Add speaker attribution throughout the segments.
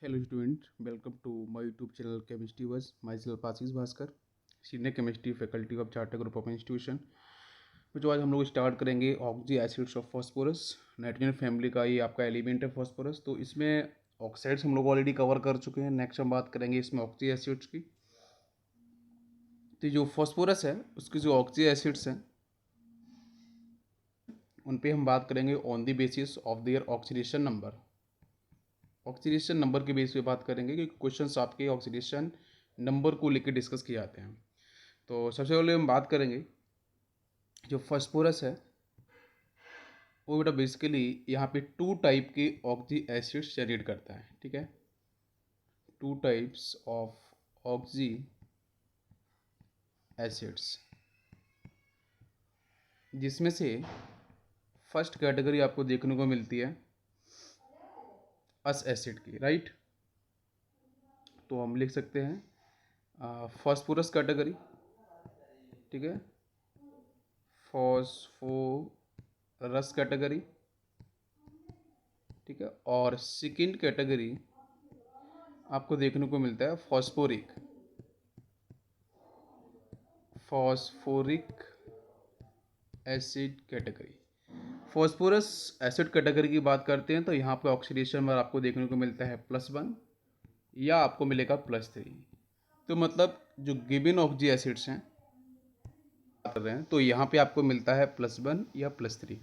Speaker 1: Hello student, welcome to my YouTube channel Chemistry Was. Myself Ashish Bhaskar, Senior Chemistry Faculty of Chartered Group of Institution। जो आज हम लोग start करेंगे oxy acids of phosphorus. Nitrogen family का ये आपका element है phosphorus. तो इसमें ऑक्साइड्स हम लोग ऑलरेडी कवर कर चुके हैं। नेक्स्ट हम बात करेंगे इसमें ऑक्सी एसिड्स की। तो जो फॉस्फोरस है उसकी जो ऑक्सी एसिड्स हैं उन पे हम बात करेंगे on the basis of their oxidation number. Oxidation number के बेस पे बात करेंगे कि क्वेश्चंस आपके ऑक्सीडेशन नंबर को लेकर डिस्कस किए जाते हैं। तो सबसे पहले हम बात करेंगे जो फॉस्फोरस है वो बेटा बेसिकली यहाँ पे टू टाइप के ऑक्सी एसिड्स जनरेट करता है। ठीक है, two types of oxy acids, जिसमें से फर्स्ट कैटेगरी आपको देखने को मिलती है अस एसिड की, राइट। तो हम लिख सकते हैं फॉस्फोरस कैटेगरी। ठीक है, फॉस्फोरस कैटेगरी। ठीक है, और सेकेंड कैटेगरी आपको देखने को मिलता है phosphoric acid category. Phosphorous acid category की बात करते हैं तो यहाँ पे ऑक्सीडेशन नंबर आपको देखने को मिलता है +1 या आपको मिलेगा +3। तो मतलब जो गिवन ऑक्सी एसिड्स हैं कर रहे हैं तो यहाँ पे आपको मिलता है +1 या +3।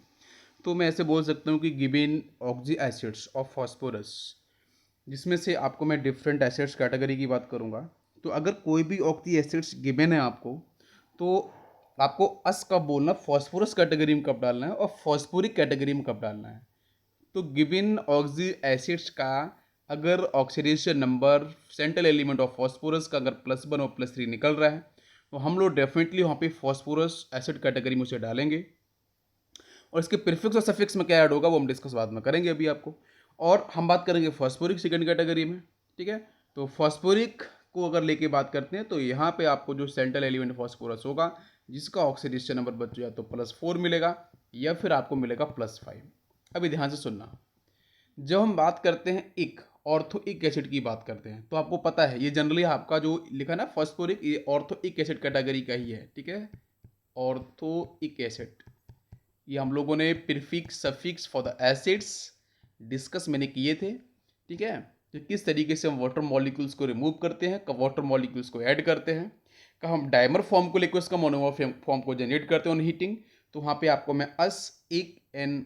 Speaker 1: तो मैं ऐसे बोल सकता हूँ कि given oxy acids of phosphorus, जिसमें से आपको मैं डिफरेंट एसिड्स कैटेगरी की बात करूँगा। तो अगर कोई भी ऑक्सी एसिड्स गिवन है आपको, तो आपको अस कब बोलना, फॉस्फोरस कैटेगरी में कब डालना है और फॉस्फोरिक कैटेगरी में कब डालना है। तो गिवन ऑक्सी एसिड्स का अगर oxidation number central element of phosphorus का अगर +1 और +3 निकल रहा है तो हम लोग डेफिनेटली वहाँ पे फॉस्फोरस एसिड कैटेगरी में उसे डालेंगे। और इसके प्रीफिक्स और सफिक्स में क्या ऐड होगा वो हम डिस्कस बाद में करेंगे अभी आपको। और हम बात करेंगे फॉस्फोरिक सेकंड कैटेगरी में। ठीक है, तो फॉस्फोरिक को अगर लेके बात करते हैं तो यहाँ पे आपको जो सेंट्रल एलिमेंट फॉस्फोरस होगा जिसका ऑक्सीडेशन नंबर बच या तो +4 मिलेगा या फिर आपको मिलेगा +5। अभी ध्यान से सुनना, जब हम बात करते हैं एक ऑर्थोइक एसिड की बात करते हैं तो आपको पता है ये जनरली आपका जो लिखा ना फॉस्फोरिक, ये ऑर्थोइक एसिड कैटेगरी का ही है। ठीक है, ऑर्थोइक एसिड, ये हम लोगों ने prefix suffix for the acids discuss मैंने किए थे। ठीक है, तो किस तरीके से हम वाटर मॉलिक्यूल्स को रिमूव करते हैं, कब वाटर मॉलिक्यूल्स को ऐड करते हैं, कब हम डाइमर फॉर्म को लेकर उसका मोनोमर फॉर्म को जनरेट करते हैं ऑन हीटिंग। तो वहाँ पे आपको मैं अस एक एन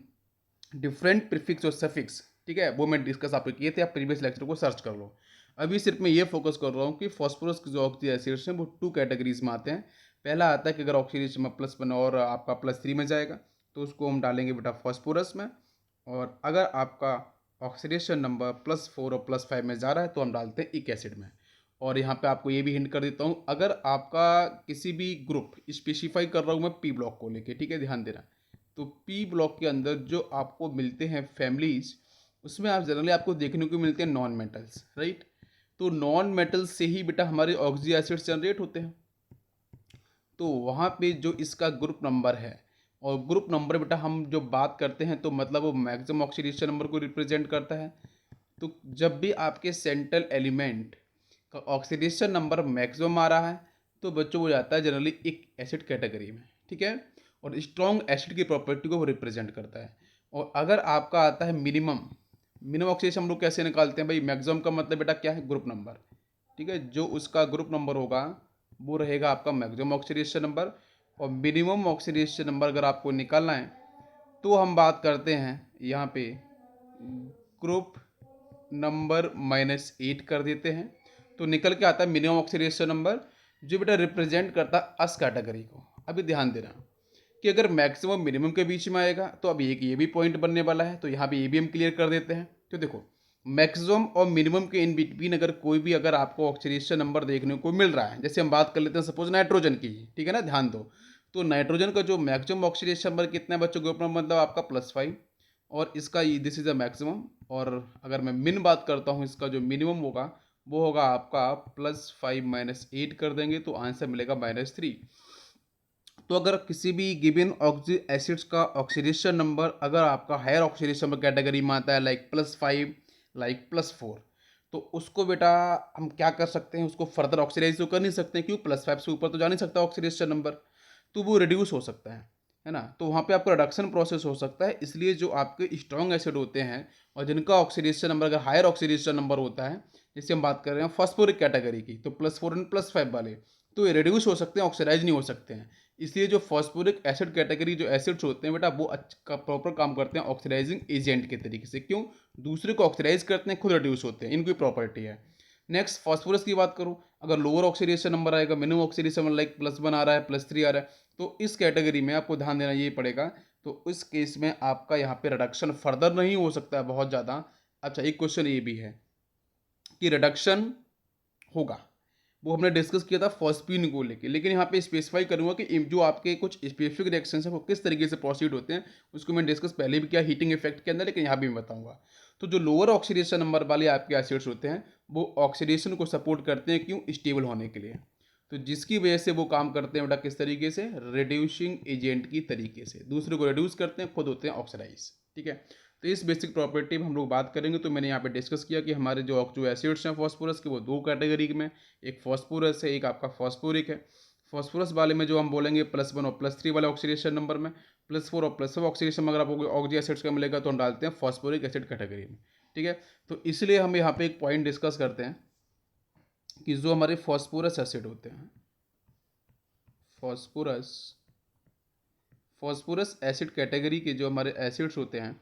Speaker 1: डिफरेंट प्रीफिक्स और सफिक्स, ठीक है, वो मैं डिस्कस आपको किए थे, आप प्रीवियस लेक्चर को सर्च कर लो। अभी सिर्फ मैं ये फोकस कर रहा हूँ कि फॉस्फोरस के जो ऑक्सी एसिड्स हैं वो टू कैटेगरीज में आते हैं। पहला आता है कि अगर ऑक्सीडेशन में +1 और आपका +3 में जाएगा तो उसको हम डालेंगे बेटा फॉस्फोरस में। और अगर आपका ऑक्सीडेशन नंबर +4 और +5 में जा रहा है तो हम डालते हैं इक एसिड में। और यहाँ पे आपको ये भी हिंट कर देता हूँ, अगर आपका किसी भी ग्रुप स्पेसिफाई कर रहा हूँ मैं पी ब्लॉक को लेके, ठीक है, ध्यान देना। तो पी ब्लॉक के अंदर जो आपको मिलते हैं फैमिलीज, उसमें आप जनरली आपको देखने को मिलते हैं नॉन मेटल्स, राइट। तो नॉन मेटल्स से ही बेटा हमारे ऑक्सी एसिड्स जनरेट होते हैं। तो वहाँ पे जो इसका ग्रुप नंबर है, और ग्रुप नंबर बेटा हम जो बात करते हैं तो मतलब वो मैक्सिमम ऑक्सीडेशन नंबर को रिप्रेजेंट करता है। तो जब भी आपके सेंट्रल एलिमेंट का ऑक्सीडेशन नंबर मैक्सिमम आ रहा है तो बच्चों हो जाता है जनरली एक एसिड कैटेगरी में। ठीक है, और स्ट्रॉन्ग एसिड की प्रॉपर्टी को वो रिप्रेजेंट करता है। और अगर आपका आता है मिनिमम ऑक्सीडेशन हम लोग कैसे निकालते हैं भाई, मैक्सिमम का मतलब बेटा क्या है, ग्रुप नंबर। ठीक है, जो उसका ग्रुप नंबर होगा वो रहेगा आपका मैक्सिमम ऑक्सीडेशन नंबर। और मिनिमम ऑक्सीडेशन नंबर अगर आपको निकालना है तो हम बात करते हैं यहाँ पे ग्रुप नंबर -8 कर देते हैं तो निकल के आता है मिनिमम ऑक्सीडेशन नंबर, जो बेटा रिप्रेजेंट करता है अस कैटेगरी को। अभी ध्यान देना कि अगर मैक्सिमम मिनिमम के बीच में आएगा तो अब एक ये भी पॉइंट बनने वाला है, तो यहाँ पे ये भी हम क्लियर कर देते हैं। तो देखो, मैक्सिमम और मिनिमम के इन बिटवीन अगर कोई भी अगर आपको ऑक्सीडेशन नंबर देखने को मिल रहा है, जैसे हम बात कर लेते हैं सपोज नाइट्रोजन की, ठीक है ना, ध्यान दो। तो नाइट्रोजन का जो मैक्सिमम ऑक्सीडेशन नंबर कितना है बच्चों, ग्रुप नंबर मतलब आपका +5, और इसका दिस इज अ मैक्सिमम। और अगर मैं मिन बात करता हूँ, इसका जो मिनिमम होगा वो होगा आपका +5 - 8 कर देंगे तो आंसर मिलेगा -3। तो अगर किसी भी गिवन ऑक्सी एसिड्स का ऑक्सीडेशन नंबर अगर आपका हायर ऑक्सीडेशन नंबर कैटेगरी में आता है लाइक +5 लाइक +4, तो उसको बेटा हम क्या कर सकते हैं, उसको फर्दर ऑक्सीडाइज तो कर नहीं सकते, क्यों, +5 से ऊपर तो जा नहीं सकता ऑक्सीडेशन नंबर, तो वो रिड्यूस हो सकता है ना। तो वहाँ पे आपका रिडक्शन प्रोसेस हो सकता है। इसलिए जो आपके स्ट्रॉन्ग एसिड होते हैं और जिनका ऑक्सीडेशन नंबर अगर हायर ऑक्सीडेशन नंबर होता है, जैसे हम बात कर रहे हैं फॉस्फोरिक कैटेगरी की, तो +4 एंड +5 वाले, तो ये रिड्यूस हो सकते हैं, ऑक्सीडाइज नहीं हो सकते हैं। इसलिए जो फॉस्फोरिक एसिड कैटेगरी जो एसिड्स होते हैं बेटा, वो अच्छा प्रॉपर काम करते हैं ऑक्सीडाइजिंग एजेंट के तरीके से। क्यों, दूसरे को ऑक्सीडाइज करते हैं, खुद रिड्यूस होते हैं, इनकी प्रॉपर्टी है। नेक्स्ट फॉस्फोरस की बात करूँ, अगर लोअर ऑक्सीडेशन नंबर आएगा, मिनिमम ऑक्सीडेशन लाइक +1 आ रहा है, +3 आ रहा है, तो इस कैटेगरी में आपको ध्यान देना ये पड़ेगा। तो इस केस में आपका यहाँ पे रिडक्शन फर्दर नहीं हो सकता है बहुत ज़्यादा। अच्छा, एक क्वेश्चन ये भी है कि रिडक्शन होगा, वो हमने डिस्कस किया था फॉस्फीन को लेके, लेकिन यहाँ पे स्पेसिफाई करूंगा कि जो आपके कुछ स्पेसिफिक रिएक्शंस हैं वो किस तरीके से प्रोसीड होते हैं। उसको मैं डिस्कस पहले भी किया हीटिंग इफेक्ट के अंदर, लेकिन यहाँ भी मैं बताऊंगा। तो जो लोअर ऑक्सीडेशन नंबर वाले आपके एसिड्स होते हैं वो ऑक्सीडेशन को सपोर्ट करते हैं, क्यों, स्टेबल होने के लिए। तो जिसकी वजह से वो काम करते हैं बेटा किस तरीके से, रिड्यूसिंग एजेंट की तरीके से, दूसरे को रिड्यूस करते हैं, खुद होते हैं ऑक्सीडाइज। ठीक है, तो इस बेसिक प्रॉपर्टी में हम लोग बात करेंगे। तो मैंने यहाँ पे डिस्कस किया कि हमारे जो एसिड्स हैं फॉस्फोरस के, वो दो कैटेगरी में, एक फॉस्फोरस है, एक आपका फॉस्फोरिक है। फॉस्फोरस वाले में जो हम बोलेंगे +1 और +3 वाले ऑक्सीडेशन नंबर में, +4 और +5 ऑक्सीडेशन अगर आपको ऑक्सी एसिड्स का मिलेगा तो हम डालते हैं फॉस्फोरिक एसिड कैटेगरी में। ठीक है, तो इसलिए हम यहाँ पे एक पॉइंट डिस्कस करते हैं कि जो हमारे फॉस्फोरस एसिड होते हैं, फॉस्फोरस फॉस्फोरस एसिड कैटेगरी के जो हमारे एसिड्स होते हैं,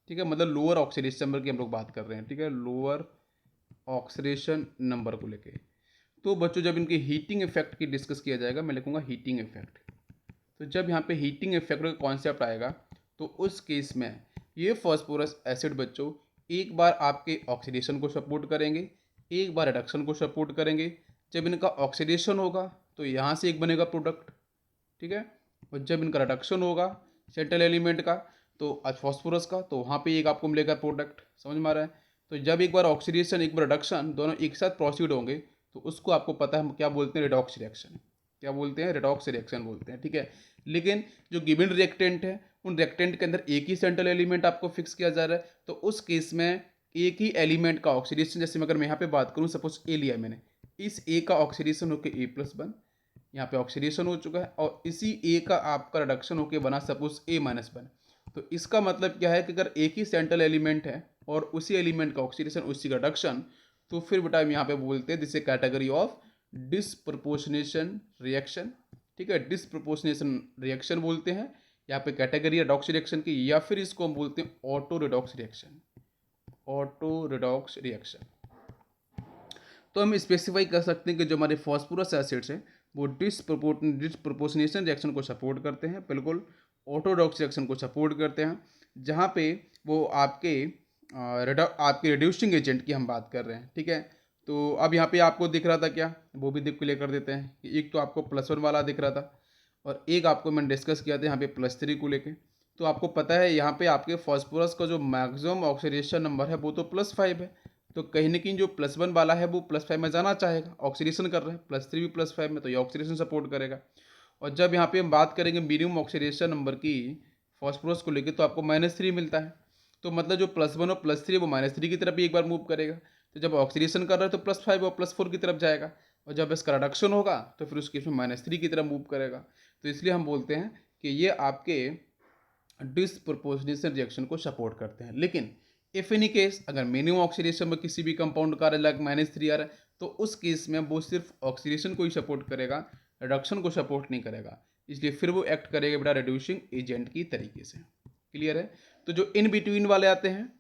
Speaker 1: ठीक है, मतलब लोअर ऑक्सीडेशन नंबर की हम लोग बात कर रहे हैं। ठीक है, लोअर ऑक्सीडेशन नंबर को लेके, तो बच्चों जब इनके हीटिंग इफेक्ट की डिस्कस किया जाएगा, मैं लिखूंगा हीटिंग इफेक्ट। तो जब यहाँ पे हीटिंग इफेक्ट का कॉन्सेप्ट आएगा, तो उस केस में ये फॉस्फोरस एसिड बच्चों एक बार आपके ऑक्सीडेशन को सपोर्ट करेंगे, एक बार रिडक्शन को सपोर्ट करेंगे। जब इनका ऑक्सीडेशन होगा तो यहाँ से एक बनेगा प्रोडक्ट, ठीक है, और जब इनका रिडक्शन होगा सेंट्रल एलिमेंट का, तो आज फॉस्फोरस का, तो वहाँ पे एक आपको मिलेगा प्रोडक्ट। समझ में आ रहा है। तो जब एक बार ऑक्सीडेशन एक बार रिडक्शन दोनों एक साथ प्रोसीड होंगे, तो उसको आपको पता है हम क्या बोलते हैं, रिडॉक्स रिएक्शन। क्या बोलते हैं, रिडॉक्स रिएक्शन बोलते हैं। ठीक है, लेकिन जो गिवन रिएक्टेंट है, उन रिएक्टेंट के अंदर एक ही सेंट्रल एलिमेंट आपको फिक्स किया जा रहा है, तो उस केस में एक ही एलिमेंट का ऑक्सीडेशन, जैसे अगर मैं यहाँ पे बात करूँ, सपोज ए लिया मैंने, इस ए का ऑक्सीडेशन होकर A+1, यहाँ पे ऑक्सीडेशन हो चुका है, और इसी ए का आपका रिडक्शन होके बना सपोज A-1। तो इसका मतलब क्या है कि अगर एक ही सेंट्रल एलिमेंट है और उसी एलिमेंट का ऑक्सीडेशन उसी का रिडक्शन, तो फिर बेटा हम यहाँ पे बोलते हैं this A category of disproportionation reaction. ठीक है, डिसप्रपोर्शनेशन रिएक्शन बोलते हैं यहाँ पे कैटेगरी रिडॉक्स रिएक्शन की, या फिर इसको हम बोलते हैं auto redox reaction. Auto redox reaction. तो हम स्पेसिफाई कर सकते हैं कि जो हमारे फॉस्फोरस एसिड्स हैं वो डिसप्रपोर्शनेशन रिएक्शन को सपोर्ट करते हैं, बिल्कुल ऑटोडॉक्स रिएक्शन को सपोर्ट करते हैं, जहाँ पे वो आपके रिड्यूसिंग एजेंट की हम बात कर रहे हैं। ठीक है, तो अब यहाँ पे आपको दिख रहा था क्या, वो भी क्लियर कर देते हैं कि एक तो आपको +1 वाला दिख रहा था और एक आपको मैंने डिस्कस किया था यहाँ पे +3 को लेके। तो आपको पता है यहाँ पे आपके फॉस्फोरस का जो मैक्सिमम ऑक्सीडेशन नंबर है वो तो +5 है, तो कहीं ना कहीं जो +1 वाला है वो +5 में जाना चाहेगा, ऑक्सीडेशन कर रहा है, +3 भी +5 में, तो ये ऑक्सीडेशन सपोर्ट करेगा। और जब यहाँ पे हम बात करेंगे मिनिमम ऑक्सीडेशन नंबर की फॉस्फोरस को लेकर, तो आपको -3 मिलता है। तो मतलब जो +1 और +3 वो -3 की तरफ भी एक बार मूव करेगा। तो जब ऑक्सीडेशन कर रहा है तो +5 और +4 की तरफ जाएगा, और जब इसका रिडक्शन होगा तो फिर उसके इसमें -3 की तरफ मूव करेगा। तो इसलिए हम बोलते हैं कि ये आपके डिसप्रोपोर्शनेशन रिएक्शन को सपोर्ट करते हैं। लेकिन इफ एनी केस अगर मिनिमम ऑक्सीडेशन में किसी भी कंपाउंड का अलग -3 आ रहा है, तो उस केस में वो सिर्फ ऑक्सीडेशन को ही सपोर्ट करेगा, रिडक्शन को सपोर्ट नहीं करेगा। इसलिए फिर वो एक्ट करेगा बेटा रिड्यूसिंग एजेंट की तरीके से। क्लियर है। तो जो इन बिटवीन वाले आते हैं,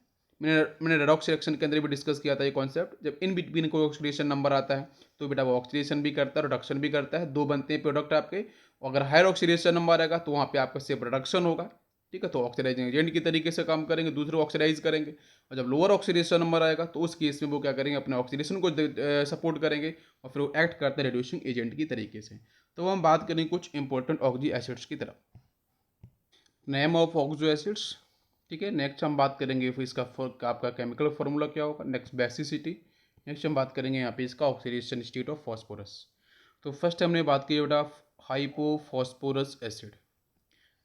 Speaker 1: मैंने रिडॉक्स रिएक्शन के अंदर भी डिस्कस किया था ये कॉन्सेप्ट। जब इन बिटवीन कोई ऑक्सीडेशन नंबर आता है तो बेटा वो ऑक्सीडेशन भी करता है, रिडक्शन भी करता है, दो बनते हैं प्रोडक्ट आपके। अगर हायर ऑक्सीडेशन नंबर आएगा तो वहाँ पे आपका सिर्फ रिडक्शन होगा। ठीक है, तो ऑक्सीडाइजिंग एजेंट की तरीके से काम करेंगे, दूसरे को ऑक्सीडाइज करेंगे। और जब लोअर ऑक्सीडेशन नंबर आएगा तो उस केस में वो क्या करेंगे, अपने ऑक्सीडेशन को सपोर्ट करेंगे और फिर वो एक्ट करते हैं रिड्यूसिंग एजेंट की तरीके से। तो हम बात करेंगे कुछ इंपॉर्टेंट ऑक्सी एसिड्स की तरफ। Name of oxo acids. ठीक है, नेक्स्ट हम बात करेंगे फिर इसका आपका केमिकल फार्मूला क्या होगा, नेक्स्ट बेसिसिटी। नेक्स्ट हम बात करेंगे यहाँ पे इसका ऑक्सीडेशन स्टेट ऑफ फॉस्फोरस। तो फर्स्ट हमने बात की बेटा हाइपोफॉस्फोरस एसिड,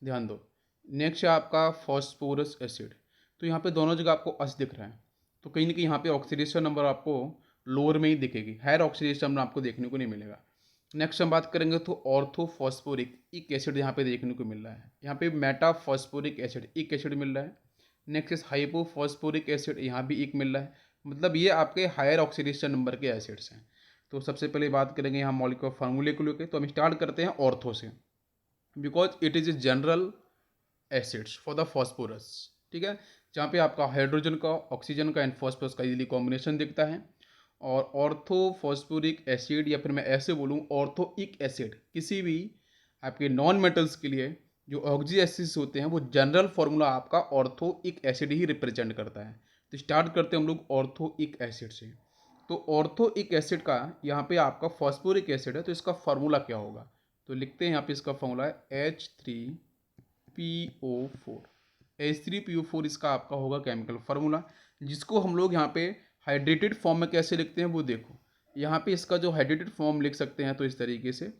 Speaker 1: ध्यान दो। नेक्स्ट है आपका फॉस्फोरस एसिड। तो यहाँ पे दोनों जगह आपको अस दिख रहा है, तो कहीं ना कहीं यहाँ पे ऑक्सीडेशन नंबर आपको लोअर में ही दिखेगी, हायर ऑक्सीडेशन नंबर आपको देखने को नहीं मिलेगा। नेक्स्ट हम बात करेंगे तो ऑर्थोफॉस्फोरिक एक एसिड यहाँ पे देखने को मिल रहा है, यहाँ पे मेटाफॉस्फोरिक एसिड एक एसिड मिल रहा है। नेक्स्ट इस हाइपोफॉस्फोरिक एसिड यहाँ भी एक मिल रहा है, मतलब ये आपके हायर ऑक्सीडेशन नंबर के एसिड्स हैं। तो सबसे पहले बात करेंगे यहाँ मॉलिक्यूलर फार्मूले को लेकर, तो हम स्टार्ट करते हैं ऑर्थो से, because it is a general acids for the phosphorus. ठीक है, जहाँ पे आपका हाइड्रोजन का, ऑक्सीजन का एंड फॉस्फोरस का इजीली कॉम्बिनेशन दिखता है। और ऑर्थोफॉस्फोरिक एसिड, या फिर मैं ऐसे बोलूँ ऑर्थोइक एसिड, किसी भी आपके नॉन मेटल्स के लिए जो ऑक्सी एसिड्स होते हैं वो जनरल फार्मूला आपका ऑर्थोइक एसिड ही रिप्रेजेंट करता है। तो स्टार्ट करते हैं हम लोग ऑर्थोइक एसिड से। तो ऑर्थोइक एसिड का यहाँ पे आपका फॉस्फोरिक एसिड है, तो इसका फार्मूला क्या होगा, तो लिखते हैं यहाँ पे इसका फार्मूला है H3PO4। H3PO4 इसका आपका होगा केमिकल फार्मूला, जिसको हम लोग यहाँ पे हाइड्रेटेड फॉर्म में कैसे लिखते हैं वो देखो। यहाँ पे इसका जो हाइड्रेटेड फॉर्म लिख सकते हैं तो इस तरीके से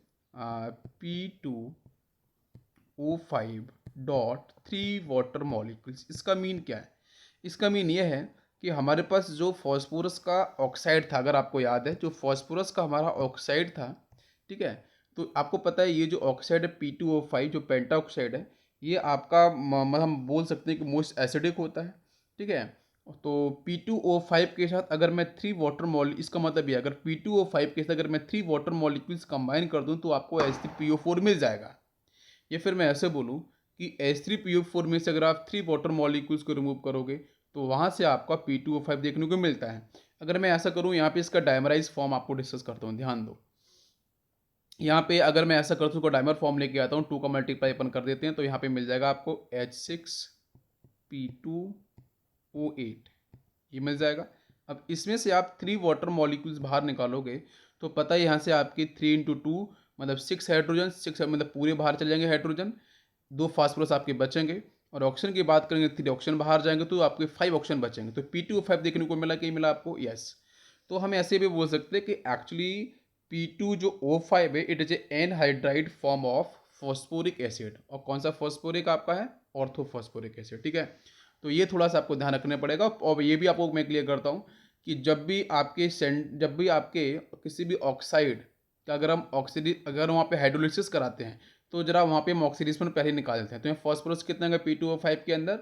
Speaker 1: P2O5 वाटर मॉलिक्यूल्स। इसका मीन क्या है, इसका मीन ये है कि हमारे पास जो फॉस्फोरस का ऑक्साइड था, अगर आपको याद है जो फॉस्फोरस का हमारा ऑक्साइड था, ठीक है, तो आपको पता है ये जो ऑक्साइड है P2O5 जो पेंटा ऑक्साइड है, ये आपका मतलब हम बोल सकते हैं कि मोस्ट एसिडिक होता है। ठीक है, तो P2O5 के साथ अगर मैं 3 वाटर मॉलिक्यूल, इसका मतलब ये अगर P2O5 के साथ अगर मैं 3 वाटर मॉलिक्यूल्स कंबाइन कर दूं तो आपको H3PO4 मिल जाएगा। या फिर मैं ऐसे बोलूं कि H3PO4 में से अगर आप 3 वाटर मॉलिक्यूल्स को रिमूव करोगे तो वहाँ से आपका P2O5 देखने को मिलता है। अगर मैं ऐसा करूँ, यहाँ पे इसका डायमराइज फॉर्म आपको डिस्कस करता हूँ, ध्यान दो। यहाँ पे अगर मैं ऐसा करता हूँ तो डायमर फॉर्म लेके आता हूँ, 2 का मल्टीप्लाई अपन कर देते हैं, तो यहाँ पे मिल जाएगा आपको H6P2O8, ये मिल जाएगा। अब इसमें से आप 3 वाटर मॉलिक्यूल्स बाहर निकालोगे तो पता है यहाँ से आपकी 3 × 2 मतलब 6 हाइड्रोजन, 6 मतलब पूरे बाहर चले जाएंगे हाइड्रोजन, 2 फास्फोरस आपके बचेंगे। और ऑक्सीजन की बात करेंगे 3 ऑक्सीजन बाहर जाएंगे तो आपके 5 ऑक्सीजन बचेंगे। तो P2O5 देखने को मिला कि मिला आपको, यस। तो हम ऐसे भी बोल सकते हैं कि एक्चुअली P2 जो O5 है it is A anhydride form of phosphoric acid. और कौन सा फॉस्फोरिक आपका है, ऑर्थोफॉस्फोरिक एसिड। ठीक है, तो ये थोड़ा सा आपको ध्यान रखना पड़ेगा। और ये भी आपको मैं क्लियर करता हूँ कि जब भी आपके किसी भी ऑक्साइड का अगर हम अगर वहाँ पे हाइड्रोलिसिस कराते हैं तो जरा वहाँ पे हम ऑक्सीडेशन पहले निकाल देते हैं। तो यहाँ फॉस्फोरस कितना है P2O5 के अंदर,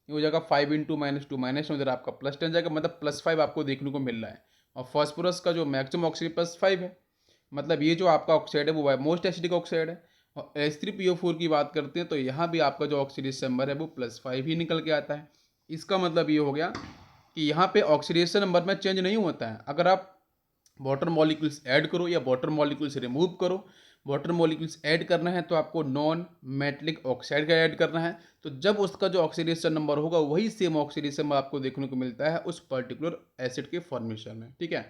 Speaker 1: ये हो जाएगा 5 × -2 उधर आपका +10 जाएगा, मतलब +5 आपको देखने को मिल रहा है। और फॉस्फोरस का जो मैक्सिमम ऑक्सीजन +5 है, मतलब ये जो आपका ऑक्साइड है वो मोस्ट एसिडिक ऑक्साइड है। और H3PO4 की बात करते हैं तो यहाँ भी आपका जो ऑक्सीडेशन नंबर है वो +5 ही निकल के आता है। इसका मतलब ये हो गया कि यहाँ पे ऑक्सीडेशन नंबर में चेंज नहीं होता है। अगर आप वाटर मॉलिक्यूल्स ऐड करो या वाटर मॉलिक्यूल्स रिमूव करो, वाटर मॉलिक्यूल्स ऐड करना है तो आपको नॉन मेटलिक ऑक्साइड का ऐड करना है, तो जब उसका जो ऑक्सीडेशन नंबर होगा वही सेम ऑक्सीडेशन नंबर आपको देखने को मिलता है उस पर्टिकुलर एसिड के फॉर्मेशन में। ठीक है,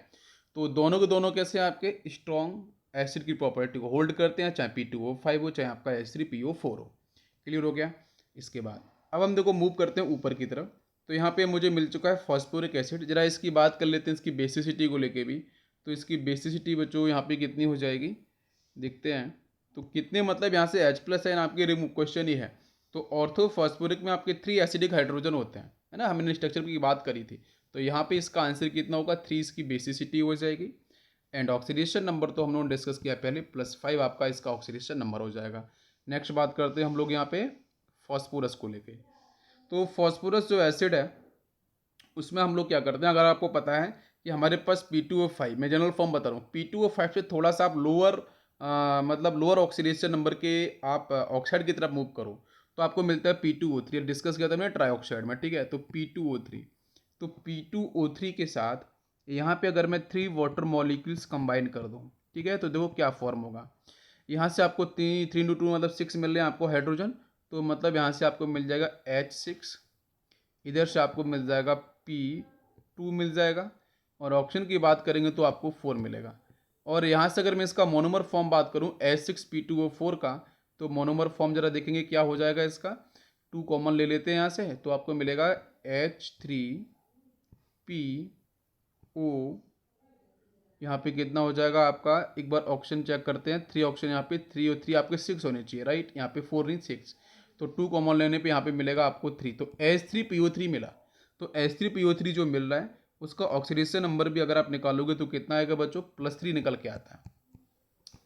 Speaker 1: तो दोनों के दोनों कैसे आपके स्ट्रॉन्ग एसिड की प्रॉपर्टी को होल्ड करते हैं, चाहे P2O5 हो चाहे आपका H3PO4 हो। क्लियर हो गया। इसके बाद अब हम देखो मूव करते हैं ऊपर की तरफ। तो यहाँ पे मुझे मिल चुका है फॉस्फोरिक एसिड। जरा इसकी बात कर लेते हैं इसकी बेसिसिटी को लेके भी। तो इसकी बेसिसिटी बच्चों यहाँ पे कितनी हो जाएगी, देखते हैं। तो कितने मतलब यहाँ से H+ है आपके रिमूव क्वेश्चन ही है। तो ऑर्थोफॉस्फोरिक में आपके 3 एसिडिक हाइड्रोजन होते हैं, है ना, हमने स्ट्रक्चर की बात करी थी। तो यहाँ पे इसका आंसर कितना होगा, 3 इसकी बेसिसिटी हो जाएगी। एंड ऑक्सीडेशन नंबर तो हम लोगों ने डिस्कस किया पहले, +5 आपका इसका ऑक्सीडेशन नंबर हो जाएगा। नेक्स्ट बात करते हैं हम लोग यहाँ पे फॉस्फोरस को लेके। तो फॉस्फोरस जो एसिड है उसमें हम लोग क्या करते हैं, अगर आपको पता है कि हमारे पास P2O5, मैं जनरल फॉर्म बता रहा हूँ, P2O5 से थोड़ा सा आप मतलब लोअर ऑक्सीडेशन नंबर के आप ऑक्साइड की तरफ मूव करो तो आपको मिलता है P2O3। डिस्कस किया था मैंने ट्राई ऑक्साइड में, ठीक है। तो P2O3, तो P2O3 के साथ यहाँ पे अगर मैं 3 वाटर मॉलिक्यूल्स कंबाइन कर दूँ, ठीक है, तो देखो क्या फॉर्म होगा। यहाँ से आपको 3 × 2 मतलब 6 मिल रहे हैं आपको हाइड्रोजन, तो मतलब यहाँ से आपको मिल जाएगा H6, इधर से आपको मिल जाएगा P2 मिल जाएगा, और ऑक्सीजन की बात करेंगे तो आपको 4 मिलेगा। और यहाँ से अगर मैं इसका मोनोमर फॉर्म बात करूँ H6P2O4 का, तो मोनोमर फॉर्म जरा देखेंगे क्या हो जाएगा इसका। 2 कॉमन ले लेते हैं यहाँ से, तो आपको मिलेगा H3PO, यहाँ पे कितना हो जाएगा आपका, एक बार ऑक्सीजन चेक करते हैं। 3 ऑक्सीजन यहाँ पे 3 और 3 आपके 6 होने चाहिए, राइट, यहाँ पे 4 नहीं 6, तो 2 कॉमन लेने पे यहाँ पे मिलेगा आपको 3, तो H3PO3 मिला। तो H3PO3 जो मिल रहा है उसका ऑक्सीडेशन नंबर भी अगर आप निकालोगे तो कितना आएगा बच्चों, +3 निकल के आता है।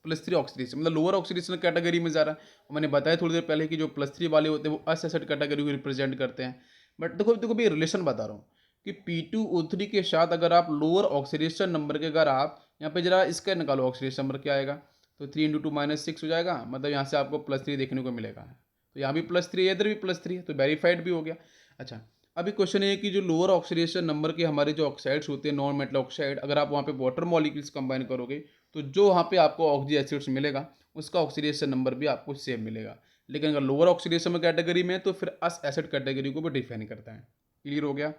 Speaker 1: +3 ऑक्सीडेशन मतलब लोअर ऑक्सीडेशन कैटेगरी में जा रहा है। और मैंने बताया थोड़ी देर पहले कि जो +3 वाले होते हैं वो अस एसिड कैटेगरी को रिप्रेजेंट करते हैं। बट देखो देखो भी रिलेशन बता रहा हूँ कि P2O3 के साथ अगर आप लोअर ऑक्सीडेशन नंबर के, अगर आप यहाँ पे जरा इसका निकालो ऑक्सीडेशन नंबर क्या आएगा, तो 3 × 2 -6 हो जाएगा, मतलब यहाँ से आपको +3 देखने को मिलेगा। तो यहाँ भी +3 है, इधर भी +3 है, तो वेरीफाइड भी हो गया। अच्छा, अभी क्वेश्चन ये है कि जो लोअर ऑक्सीडेशन नंबर के हमारे जो ऑक्साइड्स होते हैं, नॉन मेटल ऑक्साइड, अगर आप वहाँ पे वाटर मॉलिक्यूल्स कंबाइन करोगे तो जो वहाँ पे आपको ऑक्सी एसिड्स मिलेगा उसका ऑक्सीडेशन नंबर भी आपको सेम मिलेगा। लेकिन अगर लोअर ऑक्सीडेशन में कैटेगरी में है तो फिर अस एसिड कैटेगरी को भी डिफाइन करता है। क्लियर हो गया?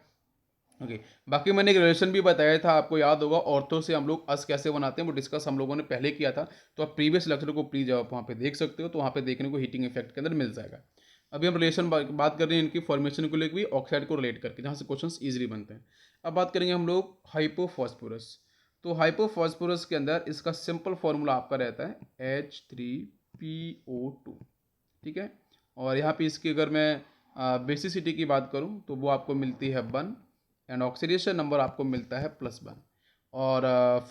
Speaker 1: ओके। बाकी मैंने एक रिलेशन भी बताया था, आपको याद होगा, ऑर्थो से हम लोग अस कैसे बनाते हैं वो डिस्कस हम लोगों ने पहले किया था। तो आप प्रीवियस लेक्चर को प्लीज आप वहाँ पे देख सकते हो, तो वहाँ पे देखने को हीटिंग इफेक्ट के अंदर मिल जाएगा। अभी हम रिलेशन बात कर रहे हैं इनकी फॉर्मेशन को लेकर भी, ऑक्साइड को रिलेट करके, जहाँ से क्वेश्चन ईजिली बनते हैं। अब बात करेंगे हम लोग हाइपोफॉस्फोरस। तो हाइपोफॉस्फोरस के अंदर इसका सिंपल फॉर्मूला आपका रहता है H3PO2, ठीक है। और यहाँ पे इसकी अगर मैं बेसिसिटी की बात करूँ तो वो आपको मिलती है 1 एंड ऑक्सीडेशन नंबर आपको मिलता है +1। और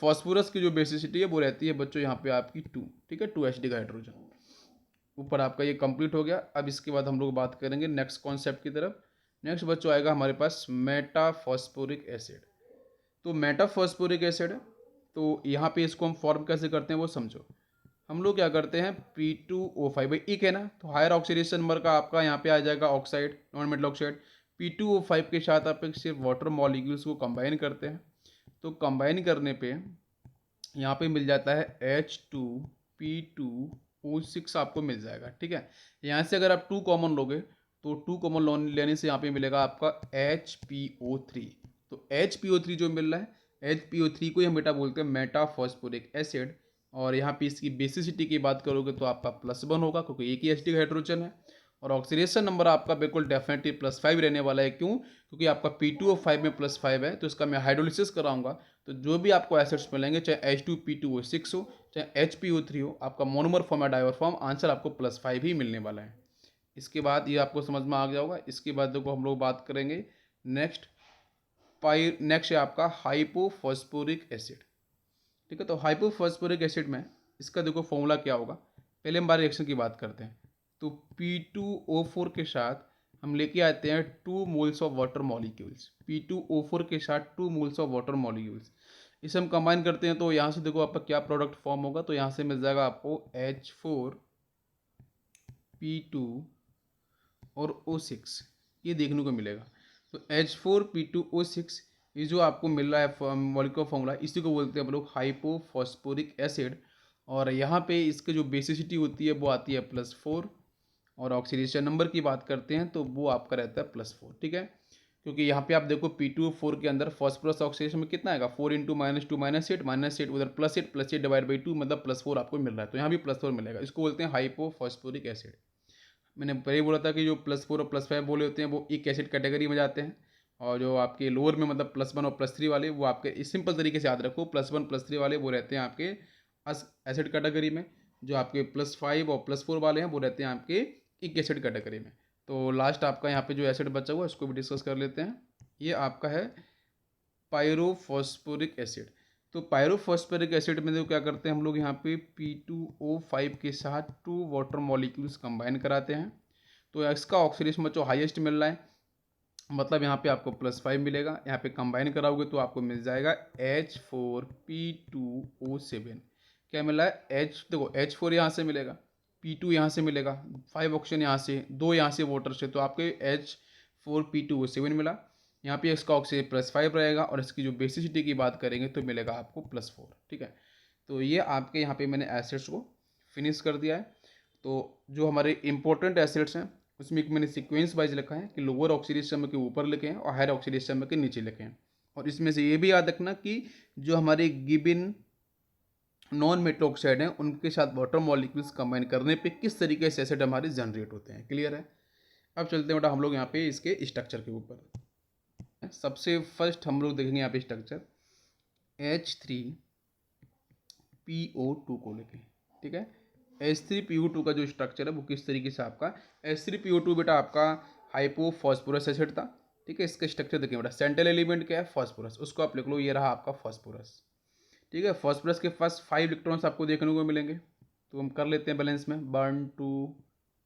Speaker 1: फॉस्फोरस की जो बेसिसिटी है वो रहती है बच्चों यहाँ पे आपकी 2, ठीक है, 2Hd का हाइड्रोजन। ऊपर आपका ये कंप्लीट हो गया। अब इसके बाद हम लोग बात करेंगे नेक्स्ट कॉन्सेप्ट की तरफ। नेक्स्ट बच्चों आएगा हमारे पास मेटाफॉस्फोरिक एसिड। तो मेटाफॉस्फोरिक एसिड, तो यहाँ पे इसको हम फॉर्म कैसे करते हैं वो समझो। हम लोग क्या करते हैं, P2O5 भाई एक है ना, तो हायर ऑक्सीडेशन नंबर का आपका यहाँ पे आ जाएगा oxide, non metal oxide. P2O5 के साथ आप एक सिर्फ वाटर मॉलिक्यूल्स को कंबाइन करते हैं, तो कंबाइन करने पे यहाँ पे मिल जाता है H2P2O6 आपको मिल जाएगा, ठीक है। यहाँ से अगर आप 2 कॉमन लोगे तो 2 कॉमन लेने से यहाँ पे मिलेगा आपका HPO3। तो HPO3 जो मिल रहा है, HPO3 को ही हम बेटा बोलते हैं मेटाफॉस्फोरिक एसिड। और यहाँ पे इसकी बेसिसिटी की बात करोगे तो आपका +1 होगा, क्योंकि एक ही Hd का हाइड्रोजन है। और ऑक्सीडेशन नंबर आपका बिल्कुल डेफिनेटली +5 रहने वाला है। क्यों? क्योंकि आपका P2O5 में +5 है, तो इसका मैं हाइड्रोलिसिस कराऊंगा, तो जो भी आपको एसिड्स मिलेंगे, चाहे H2P2O6 हो चाहे HPO3 हो, आपका मोनोमर फॉर्म या डाइवर फॉर्म, आंसर आपको +5 ही मिलने वाला है। इसके बाद ये आपको समझ में आ गया होगा। इसके बाद देखो हम लोग बात करेंगे नेक्स्ट नेक्स्ट है आपका हाइपोफॉस्फोरिक एसिड, ठीक है। तो हाइपोफॉस्फोरिक एसिड में इसका देखो फॉर्मूला क्या होगा। पहले हम बार रिएक्शन की बात करते हैं। तो P2O4 के साथ हम लेके आते हैं 2 moles of water molecules. P2O4 के साथ 2 मोल्स ऑफ वाटर मॉलिक्यूल्स, इसे हम कंबाइन करते हैं, तो यहाँ से देखो आपका क्या प्रोडक्ट फॉर्म होगा। तो यहाँ से मिल जाएगा आपको H4P2 और O6, ये देखने को मिलेगा। तो H4P2O6 ये जो आपको मिल रहा है मॉलिक्यूलर फॉर्मूला, इसी को बोलते हैं हम लोग हाइपोफॉस्फोरिक एसिड। और यहाँ पे इसके जो बेसिसिटी होती है वो आती है +4। और ऑक्सीडेशन नंबर की बात करते हैं तो वो आपका रहता है +4, ठीक है। क्योंकि यहाँ पे आप देखो P2O4 के अंदर फॉस्फोरस ऑक्सीडेशन में कितना आएगा, 4 × -2 -8 उधर +8 डिवाइड बाई 2, मतलब +4 आपको मिल रहा है, तो यहाँ भी +4 मिलेगा। इसको बोलते हैं हाइपोफॉस्फोरिक एसिड। मैंने पहले बोला था कि जो +4 और +5 बोले होते हैं वो एक एसिड कैटेगरी में जाते हैं, और जो आपके लोअर में मतलब +1 और +3 वाले वो आपके इस सिंपल तरीके से याद रखो, +1 +3 वाले वो रहते हैं आपके अस एसिड कैटेगरी में। जो आपके +5 और +4 वाले हैं वो रहते हैं आपके एक एसिड कैटेगरी में। तो लास्ट आपका यहाँ पे जो एसिड बचा हुआ है उसको भी डिस्कस कर लेते हैं। ये आपका है पायरोफॉस्फोरिक एसिड। तो पायरोफॉस्फोरिक एसिड में देखो क्या करते हैं हम लोग, यहाँ पे P2O5 के साथ 2 वाटर मॉलिक्यूल्स कंबाइन कराते हैं। तो इसका ऑक्सीडेशन बच्चों हाईएस्ट मिल रहा है, मतलब यहाँ पे आपको +5 मिलेगा। यहाँ पे कंबाइन कराओगे तो आपको मिल जाएगा H4P2O7। क्या मिला है, देखो H4 यहाँ से मिलेगा, P2 यहाँ से मिलेगा, 5 ऑक्सीजन यहाँ से, 2 यहाँ से वाटर से, तो आपके H4P2O7 मिला। यहाँ पे इसका ऑक्सीजन +5 रहेगा, और इसकी जो बेसिसिटी की बात करेंगे तो मिलेगा आपको +4, ठीक है। तो ये आपके यहाँ पे मैंने एसिड्स को फिनिश कर दिया है। तो जो हमारे इंपॉर्टेंट एसिड्स हैं उसमें एक मैंने सीक्वेंस वाइज लिखा है कि लोअर ऑक्सीडेशन के ऊपर लिखे हैं और हायर ऑक्सीडेशन के नीचे लिखे हैं। और इसमें से ये भी याद रखना कि जो हमारे गिवन नॉन मेटल ऑक्साइड हैं उनके साथ वाटर मॉलिक्यूल्स कंबाइन करने पे किस तरीके से एसिड हमारे जनरेट होते हैं। क्लियर है? अब चलते हैं बेटा हम लोग यहाँ पे इसके स्ट्रक्चर के ऊपर। सबसे फर्स्ट हम लोग देखेंगे यहाँ पे स्ट्रक्चर H3PO2 को लेके, ठीक है। H3PO2 का जो स्ट्रक्चर है वो किस तरीके से आपका, H3PO2 बेटा आपका हाइपोफॉस्फोरस एसिड था, ठीक है, इसका स्ट्रक्चर देखिए बेटा, सेंट्रल एलिमेंट क्या है, फॉस्फोरस, उसको आप लिख लो, ये रहा आपका फॉस्फोरस। ठीक है, फॉस्फोरस के पास 5 इलेक्ट्रॉन्स आपको देखने को मिलेंगे, तो हम कर लेते हैं बैलेंस में, 1 2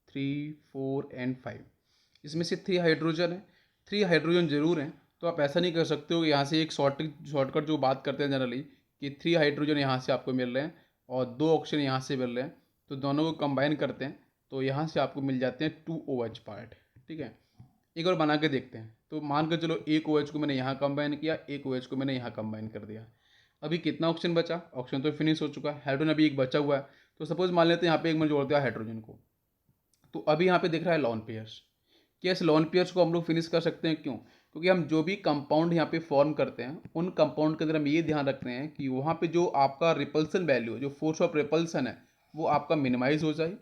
Speaker 1: 3 4 एंड 5। इसमें से 3 हाइड्रोजन है, 3 हाइड्रोजन जरूर हैं, तो आप ऐसा नहीं कर सकते हो यहाँ से एक शॉर्टकट जो बात करते हैं जनरली कि 3 हाइड्रोजन यहाँ से आपको मिल रहे हैं और 2 ऑक्सीजन यहाँ से मिल रहे हैं, तो दोनों को कंबाइन करते हैं तो यहाँ से आपको मिल जाते हैं 2 OH पार्ट। ठीक है, एक और बना के देखते हैं, तो मान कर चलो एक OH को मैंने यहाँ कंबाइन किया, एक OH को मैंने यहाँ कंबाइन कर दिया। अभी कितना ऑक्सीजन बचा, ऑक्सीजन तो फिनिश हो चुका है, हाइड्रोजन अभी एक बचा हुआ है, तो सपोज मान लेते हैं यहाँ पे एक मैंने जोड़ दिया हाइड्रोजन को, तो अभी यहाँ पे दिख रहा है लॉन पेयर्स। क्या इस लॉन पेयर्स को हम लोग फिनिश कर सकते हैं? क्यों? क्योंकि हम जो भी कंपाउंड यहाँ पे फॉर्म करते हैं उन कंपाउंड के अंदर हम ये ध्यान रखते हैं कि वहाँ पे जो आपका रिपल्सन वैल्यू, जो फोर्स ऑफ रिपल्सन है, वो आपका मिनिमाइज हो जाए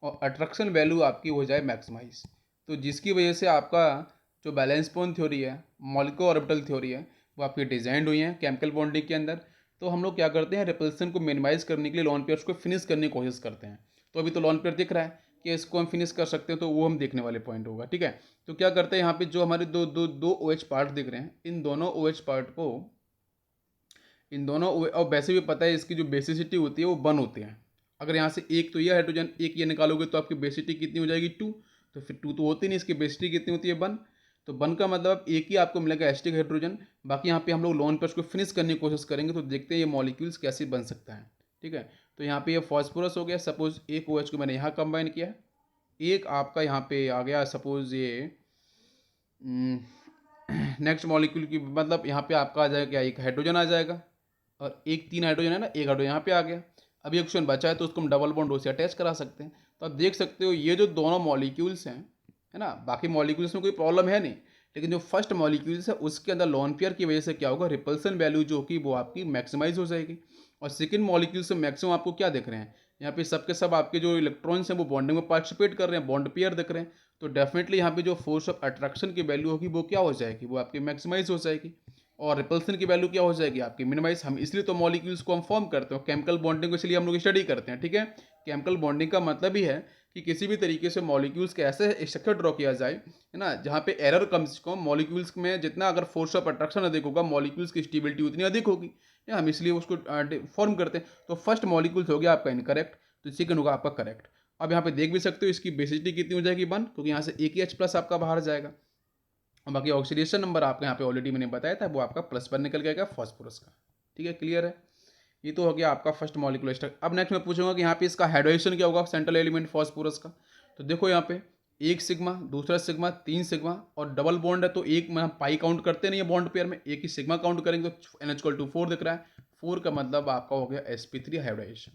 Speaker 1: और अट्रैक्शन वैल्यू आपकी हो जाए मैक्सिमाइज। तो जिसकी वजह से आपका जो बैलेंस बॉन्ड थ्योरी है, मॉलिक्यूलर ऑर्बिटल थ्योरी है, वो आपकी डिजाइन हुई है केमिकल बॉन्डिंग के अंदर। तो हम लोग क्या करते हैं, रिपल्सन को मिनिमाइज करने के लिए लॉन पेयर्स को फिनिश करने की कोशिश करते हैं। तो अभी तो लॉन पेयर दिख रहा है कि इसको हम फिनिश कर सकते हैं, तो वो हम देखने वाले पॉइंट होगा। ठीक है, तो क्या करते हैं यहाँ पे जो हमारे दो OH पार्ट दिख रहे हैं, इन दोनों OH पार्ट को, इन दोनों और वैसे भी पता है इसकी जो बेसिसिटी होती है वो 1 होती है। अगर यहाँ से एक तो ये हाइड्रोजन एक ये निकालोगे तो आपकी बेसिसिटी कितनी हो जाएगी, 2। तो फिर 2 तो होती नहीं, इसकी बेसिसिटी कितनी होती है, 1। तो 1 का मतलब एक ही आपको मिलेगा एस्टिक हाइड्रोजन। बाकी यहाँ पे हम लोग लोन पर उसको फिनिश करने की कोशिश करेंगे, तो देखते हैं ये मॉलिक्यूल्स कैसे बन सकता है। ठीक है, तो यहाँ पे ये फॉस्फोरस हो गया, सपोज एक OH को मैंने यहाँ कंबाइन किया, एक आपका यहाँ पे आ गया सपोज ये नेक्स्ट मॉलिक्यूल की, मतलब यहाँ पे आपका आ जाएगा क्या, एक हाइड्रोजन आ जाएगा और एक 3 हाइड्रोजन है ना, एक हाइड्रोजन यहाँ पे आ गया। अभी ऑक्सीजन बचा है तो उसको हम डबल बॉन्ड से अटैच करा सकते हैं। तो आप देख सकते हो ये जो दोनों मॉलिक्यूल्स हैं, है ना, बाकी मॉलिक्यूल्स में कोई प्रॉब्लम है नहीं, लेकिन जो फर्स्ट मॉलिक्यूल्स है उसके अंदर लॉन पेयर की वजह से क्या होगा, रिपल्सन वैल्यू जो होगी वो आपकी मैक्सिमाइज हो जाएगी। और सेकंड मॉलिक्यूल से मैक्सिमम आपको क्या दिख रहे हैं, यहाँ पे सबके सब आपके जो इलेक्ट्रॉन्स हैं वो बॉन्डिंग में पार्टिसिपेट कर रहे हैं, बॉन्ड पेयर दिख रहे हैं। तो डेफिनेटली यहाँ पे जो फोर्स ऑफ अट्रैक्शन की वैल्यू होगी वो क्या हो जाएगी, वो आपकी मैक्सिमाइज हो जाएगी। और रिपल्सन की वैल्यू क्या हो जाएगी आपकी, मिनिमाइज। हम इसलिए तो मॉलिक्यूल्स को हम फॉर्म करते हैं, केमिकल बॉन्डिंग को इसलिए हम लोग स्टडी करते हैं। ठीक है, केमिकल बॉन्डिंग का मतलब ही है कि किसी भी तरीके से मॉलिक्यूल्स के ऐसे स्ट्रक्चर ड्रॉ किया जाए, है ना, जहाँ पे एरर कम से कम, मॉलिक्यूल्स में जितना अगर फोर्स ऑफ अट्रैक्शन अधिक होगा मॉलिक्यूल्स की स्टेबिलिटी उतनी अधिक होगी, या हम इसलिए उसको फॉर्म करते हैं। तो फर्स्ट मॉलिक्यूल्स हो गया आपका इनकरेक्ट, तो सेकंड होगा आपका करेक्ट। अब यहाँ पे देख भी सकते हो इसकी बेसिसिटी कितनी हो जाएगी, 1, क्योंकि यहाँ से एक ही H+ आपका बाहर जाएगा। और बाकी ऑक्सीडेशन नंबर आपका यहाँ पे ऑलरेडी मैंने बताया था, वो आपका +1 निकल गया फॉस्फोरस का। ठीक है, क्लियर है, ये तो हो गया आपका फर्स्ट मॉलिक्यूलर स्ट्रक्चर। अब नेक्स्ट मैं पूछूंगा कि यहाँ पे इसका हाइड्रोजन क्या होगा, सेंट्रल एलिमेंट फॉस्फोरस का। तो देखो यहाँ पे एक सिग्मा, दूसरा सिग्मा, 3 सिग्मा और डबल बॉन्ड है, तो एक में हम पाई काउंट करते नहीं है बॉन्ड पेयर में, एक ही सिग्मा काउंट करेंगे तो N=4 दिख रहा है। 4 का मतलब आपका हो गया sp3 हाइब्रिडाइजेशन।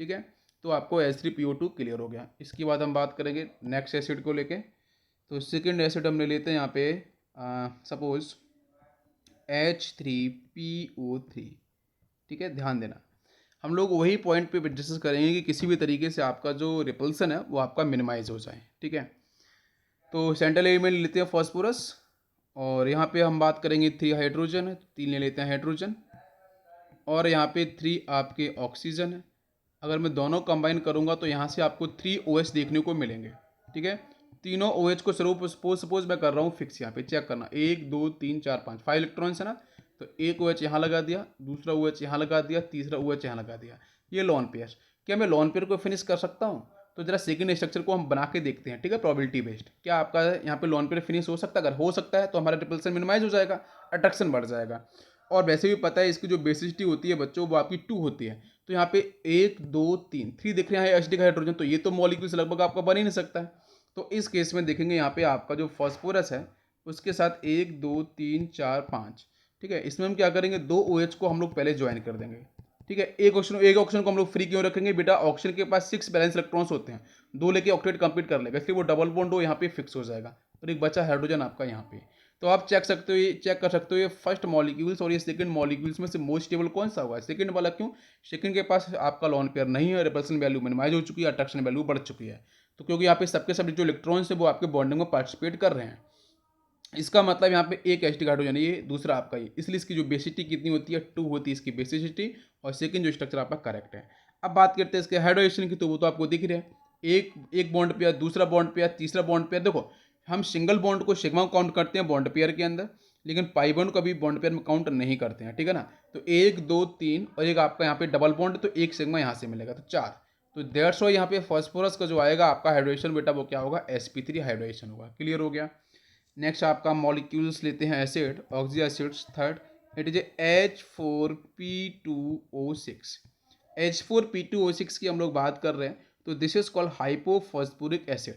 Speaker 1: ठीक है, तो आपको H3PO2 क्लियर हो गया। इसके बाद हम बात करेंगे नेक्स्ट एसिड को लेके। तो सेकेंड एसिड हम ले लेते हैं यहाँ पे सपोज H3PO3। ठीक है, ध्यान देना, हम लोग वही पॉइंट पे डिस्कस करेंगे कि किसी भी तरीके से आपका जो रिपल्सन है वो आपका मिनिमाइज हो जाए। ठीक है, तो सेंट्रल एलिमेंट लेते हैं फॉस्फोरस, और यहाँ पे हम बात करेंगे 3 हाइड्रोजन है, 3 ले लेते हैं हाइड्रोजन, और यहाँ पे 3 आपके ऑक्सीजन है। अगर मैं दोनों कंबाइन करूँगा तो यहाँ से आपको 3 OH देखने को मिलेंगे। ठीक है, तीनों OH को सपोज मैं कर रहा हूँ फिक्स, यहाँ पे चेक करना, 1 2 3 4 5 5 इलेक्ट्रॉन्स है ना, तो एक OH यहाँ लगा दिया, दूसरा OH यहाँ लगा दिया, तीसरा OH यहाँ लगा दिया, ये लॉन पेयर। क्या मैं लॉन पेयर को फिनिश कर सकता हूँ? तो जरा सेकंड स्ट्रक्चर को हम बना के देखते हैं। ठीक है, प्रोबेबिलिटी बेस्ड, क्या आपका यहाँ पे लॉन पेयर फिनिश हो सकता है? अगर हो सकता है तो हमारा रिपल्सन मिनिमाइज हो जाएगा, अट्रैक्शन बढ़ जाएगा। और वैसे भी पता है इसकी जो बेसिसिटी होती है बच्चों वो आपकी 2 होती है। तो यहाँ पे 1 2 3 दिख रहे हैं एसिडिक हाइड्रोजन, तो ये तो मॉलिक्यूल्स लगभग आपका बन ही नहीं सकता है। तो इस केस में देखेंगे यहाँ पे आपका जो फॉस्फोरस है उसके साथ 1 2 3 4 5। ठीक है, इसमें हम क्या करेंगे, 2 OH को हम लोग पहले ज्वाइन कर देंगे। ठीक है, एक ऑक्सीजन को हम लोग फ्री क्यों रखेंगे बेटा, ऑक्सीजन के पास 6 बैलेंस इलेक्ट्रॉन्स होते हैं, 2 लेके ऑक्टेट कंप्लीट कर लेगा, इसलिए वो डबल बॉन्ड हो यहाँ पे फिक्स हो जाएगा, और एक बचा हाइड्रोजन आपका यहाँ पे। तो आप चेक कर सकते हो ये फर्स्ट मॉलिक्यूल्स और ये सेकंड मॉलिक्यूल्स में से मोस्ट स्टेबल कौन सा हुआ है, सेकंड वाला। क्यों? सेकंड के पास आपका लॉन पेयर नहीं है, रिपल्सन वैल्यू मिनिमाइज हो चुकी है, अट्रैक्शन वैल्यू बढ़ चुकी है। तो क्योंकि यहाँ पे सबके सब जो इलेक्ट्रॉन्स है वो आपके बॉन्डिंग में पार्टिसिपेट कर रहे हैं, इसका मतलब यहाँ पे एक एसिटिक हाइड्रोजन है, ये दूसरा आपका ये, इसलिए इसकी जो बेसिसिटी कितनी होती है, 2 होती है इसकी बेसिसिटी, और सेकंड जो स्ट्रक्चर आपका करेक्ट है। अब बात करते हैं इसके हाइड्रोजन की, तो वो तो आपको दिख रहे हैं, एक बॉन्ड पेयर, दूसरा बॉन्ड पेयर, तीसरा बॉन्ड पेयर। देखो हम सिंगल बॉन्ड को सिग्मा काउंट करते हैं बॉन्ड पेयर के अंदर, लेकिन पाई बॉन्ड को अभी बॉन्ड पेयर में काउंट नहीं करते हैं, ठीक है ना। तो 1 2 3 और एक आपका यहाँ पे डबल बॉन्ड, तो एक सिग्मा यहाँ से मिलेगा, तो 4। तो दैट्स व्हाई यहाँ पे फॉस्फोरस का जो आएगा आपका हाइड्रेशन बेटा वो क्या होगा, sp3 हाइड्रेशन होगा। क्लियर हो गया। नेक्स्ट आपका मॉलिक्यूल्स लेते हैं acid, oxy acids third, it is H4P2O6। H4P2O6 की हम लोग बात कर रहे हैं, तो this is called hypophosphoric acid.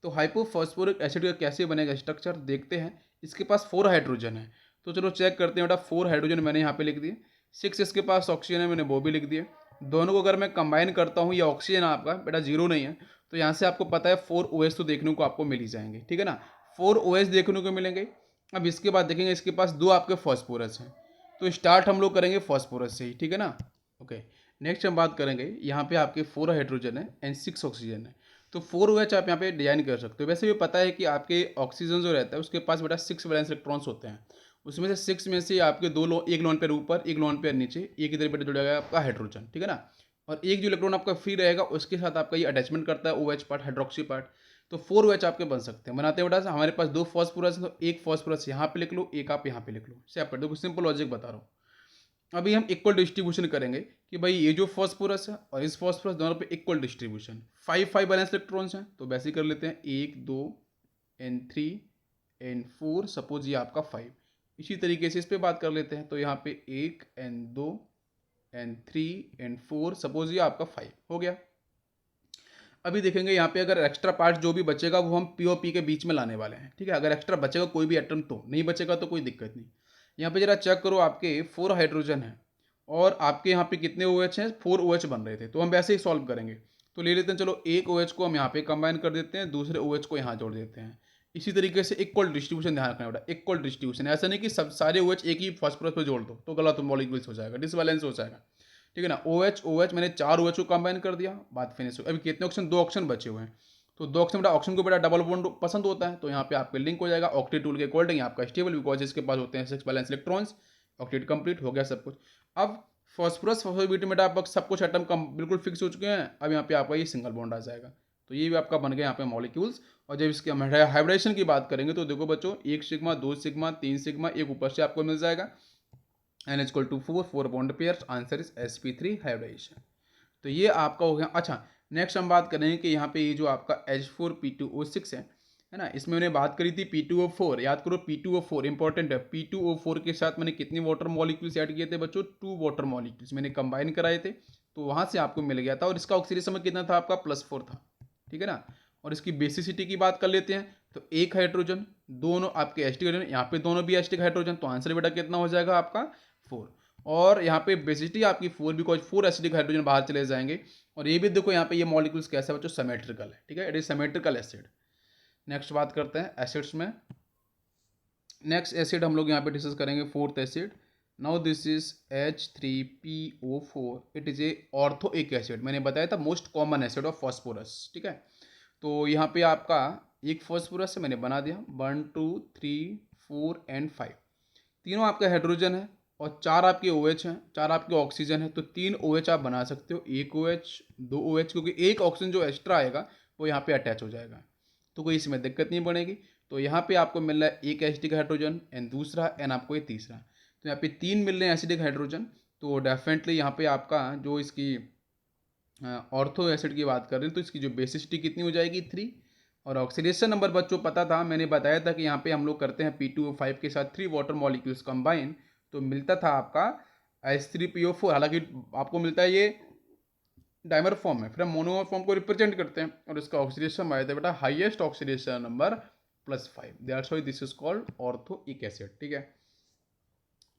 Speaker 1: तो हाइपोफॉस्फोरिक एसिड का कैसे बनेगा स्ट्रक्चर देखते हैं। इसके पास 4 हाइड्रोजन है, तो चलो चेक करते हैं बेटा। 4 हाइड्रोजन मैंने यहाँ पे लिख दिए, 6 इसके पास ऑक्सीजन है, मैंने वो भी लिख दिए। दोनों को अगर मैं कंबाइन करता हूँ, ये ऑक्सीजन आपका बेटा 0 नहीं है, तो यहाँ से आपको पता है 4 OH तो देखने को आपको मिल ही जाएंगे, ठीक है ना। 4 OH देखने को मिलेंगे। अब इसके बाद देखेंगे इसके पास 2 आपके फॉस्फोरस हैं, तो स्टार्ट हम लोग करेंगे फॉस्फोरस से ही, ठीक है ना। ओके, नेक्स्ट हम बात करेंगे, यहाँ पे आपके 4 हाइड्रोजन है एंड 6 ऑक्सीजन है, तो 4 OH आप यहाँ पे डिजाइन कर सकते हो। वैसे भी पता है कि आपके ऑक्सीजन जो रहता है उसके पास बेटा 6 वैलेंस इलेक्ट्रॉन्स होते हैं, उसमें से 6 में से आपके एक लोन पेयर ऊपर, एक लोन पेयर नीचे, एक इधर बेटा जुड़ेगा आपका हाइड्रोजन, ठीक है ना। और एक जो इलेक्ट्रॉन आपका फ्री रहेगा उसके साथ आपका ये अटैचमेंट करता है OH पार्ट, हाइड्रोक्सी पार्ट। तो 4 OH आपके बन सकते हैं। बनाते हैं बेटा, हमारे पास 2 फॉस्फोरस है, तो एक फॉस्फोरस यहाँ पे लिख लो, एक आप यहाँ पे लिख लो, सेपरेट। देखो सिंपल लॉजिक बता रहा हूँ। अभी हम इक्वल डिस्ट्रीब्यूशन करेंगे कि भाई ये जो फॉस्फोरस है और इस फॉस्फोरस दोनों पे इक्वल डिस्ट्रीब्यूशन, 5 बैलेंस इलेक्ट्रॉन्स हैं, तो वैसे ही कर लेते हैं 1 2 एंड 3 एंड 4, सपोज ये आपका 5। इसी तरीके से इस पे बात कर लेते हैं, तो यहाँ पे 1 एंड 2 एंड 3 एंड 4, सपोज ये आपका 5 हो गया। अभी देखेंगे यहाँ पे अगर एक्स्ट्रा पार्ट जो भी बचेगा वो हम पी और पी के बीच में लाने वाले हैं, ठीक है। अगर एक्स्ट्रा बचेगा कोई भी एटम, तो नहीं बचेगा तो कोई दिक्कत नहीं। यहाँ पे जरा चेक करो, आपके 4 हाइड्रोजन है और आपके यहाँ पे कितने OH हैं, 4 OH बन रहे थे, तो हम वैसे ही सॉल्व करेंगे। तो ले लेते हैं, चलो एक OH को हम यहाँ पे कंबाइन कर देते हैं, दूसरे OH को यहाँ जोड़ देते हैं। इसी तरीके से इक्वल डिस्ट्रीब्यूशन ध्यान रखना बेटा, इक्वल डिस्ट्रीब्यूशन, ऐसा नहीं कि सब सारे OH एक ही फॉस्फोरस पे जोड़ दो, तो गलत मॉलिक्यूल्स हो जाएगा, डिसबैलेंस हो जाएगा, ठीक है ना। OH मैंने 4 OH को कंबाइन कर दिया, बात फिनिश हो। अभी कितने ऑप्शन, 2 ऑप्शन बचे हुए हैं, तो 2 ऑप्शन बेटा, ऑप्शन को बेटा डबल बॉन्ड पसंद होता है, तो यहाँ पे आपके लिंक हो जाएगा ऑक्टेट टूल के अकॉर्डिंग आपका स्टेबल, बिकॉज इसके पास होते हैं 6 बैलेंस इलेक्ट्रॉन्स। ऑक्टेट कंप्लीट हो गया सब कुछ। अब फॉस्फोरस फॉस्फोबिट में आप सब कुछ एटम कम बिल्कुल फिक्स हो चुके हैं। अब यहाँ पे आपका ये सिंगल बॉन्ड आ जाएगा, तो ये भी आपका बन गया यहाँ पे मॉलिक्यूल्स। और जब इसके हम हाइब्रिडेशन की बात करेंगे, तो देखो बच्चों, 1 सिग्मा 2 सिग्मा 3 सिग्मा, एक ऊपर से आपको मिल जाएगा, N=4, 4 bond pair, answer is sp3 hybridization. तो ये आपका हो गया। अच्छा, नेक्स्ट हम बात करेंगे कि यहाँ पे ये जो आपका H4P2O6 है ना, इसमें मैंने बात करी थी P2O4, याद करो P2O4 इंपॉर्टेंट है। P2O4 के साथ मैंने कितने वाटर मॉलिक्यूल्स ऐड किए थे बच्चों, 2 वाटर मॉलिक्यूल्स मैंने कंबाइन कराए थे, तो वहाँ से आपको मिल गया था। और इसका ऑक्सीडेशन कितना था आपका, +4 था, ठीक है ना। और इसकी बेसिसिटी की बात कर लेते हैं, तो एक हाइड्रोजन, दोनों आपके एस्टिक हाइड्रोजन, यहाँ पे दोनों भी एस्टिक हाइड्रोजन, तो आंसर बेटा कितना हो जाएगा आपका 4। और यहाँ पे बेसिसिटी आपकी 4, बिकॉज 4 एसिडिक हाइड्रोजन बाहर चले जाएंगे। और ये भी देखो यहाँ पे ये मॉलिक्यूल्स कैसा है बच्चों, सिमेट्रिकल है, ठीक है, it is symmetrical acid. Next बात करते हैं एसिड्स में। नेक्स्ट एसिड हम लोग यहाँ पे डिस्कस करेंगे, 4th acid. Now this is H3PO4, it is a orthoic acid. मैंने बताया था most common acid of phosphorus, ठीक है। तो यहाँ पे आपका एक फॉस्फोरस है, मैंने बना दिया, 1 2 3 4 एंड 5, तीनों आपका हाइड्रोजन है और 4 आपके OH हैं, 4 आपके ऑक्सीजन है, तो 3 OH आप बना सकते हो, 1 OH 2 OH, क्योंकि एक ऑक्सीजन जो एक्स्ट्रा आएगा वो यहाँ पे अटैच हो जाएगा, तो कोई इसमें दिक्कत नहीं बनेगी। तो यहाँ पे आपको मिल रहा है एक एसिडिक हाइड्रोजन एंड दूसरा एंड आपको ये तीसरा, तो यहाँ पे 3 मिल रहे हैं एसिडिक हाइड्रोजन। तो डेफिनेटली यहाँ पे आपका जो इसकी ऑर्थो एसिड की बात कर रहे हैं, तो इसकी जो बेसिसिटी कितनी हो जाएगी, 3। और ऑक्सीडेशन नंबर बच्चों पता था, मैंने बताया था कि यहाँ पे हम लोग करते हैं P2O5 के साथ 3 वाटर मॉलिक्यूल्स कंबाइन, तो मिलता था आपका H3PO4। हालांकि आपको मिलता है ये डाइमर फॉर्म में, फिर हम मोनोमर फॉर्म को रिप्रेजेंट करते हैं, और इसका ऑक्सीडेशन आया था बेटा highest oxidation number +5, that's why this is called orthoic acid, ठीक है।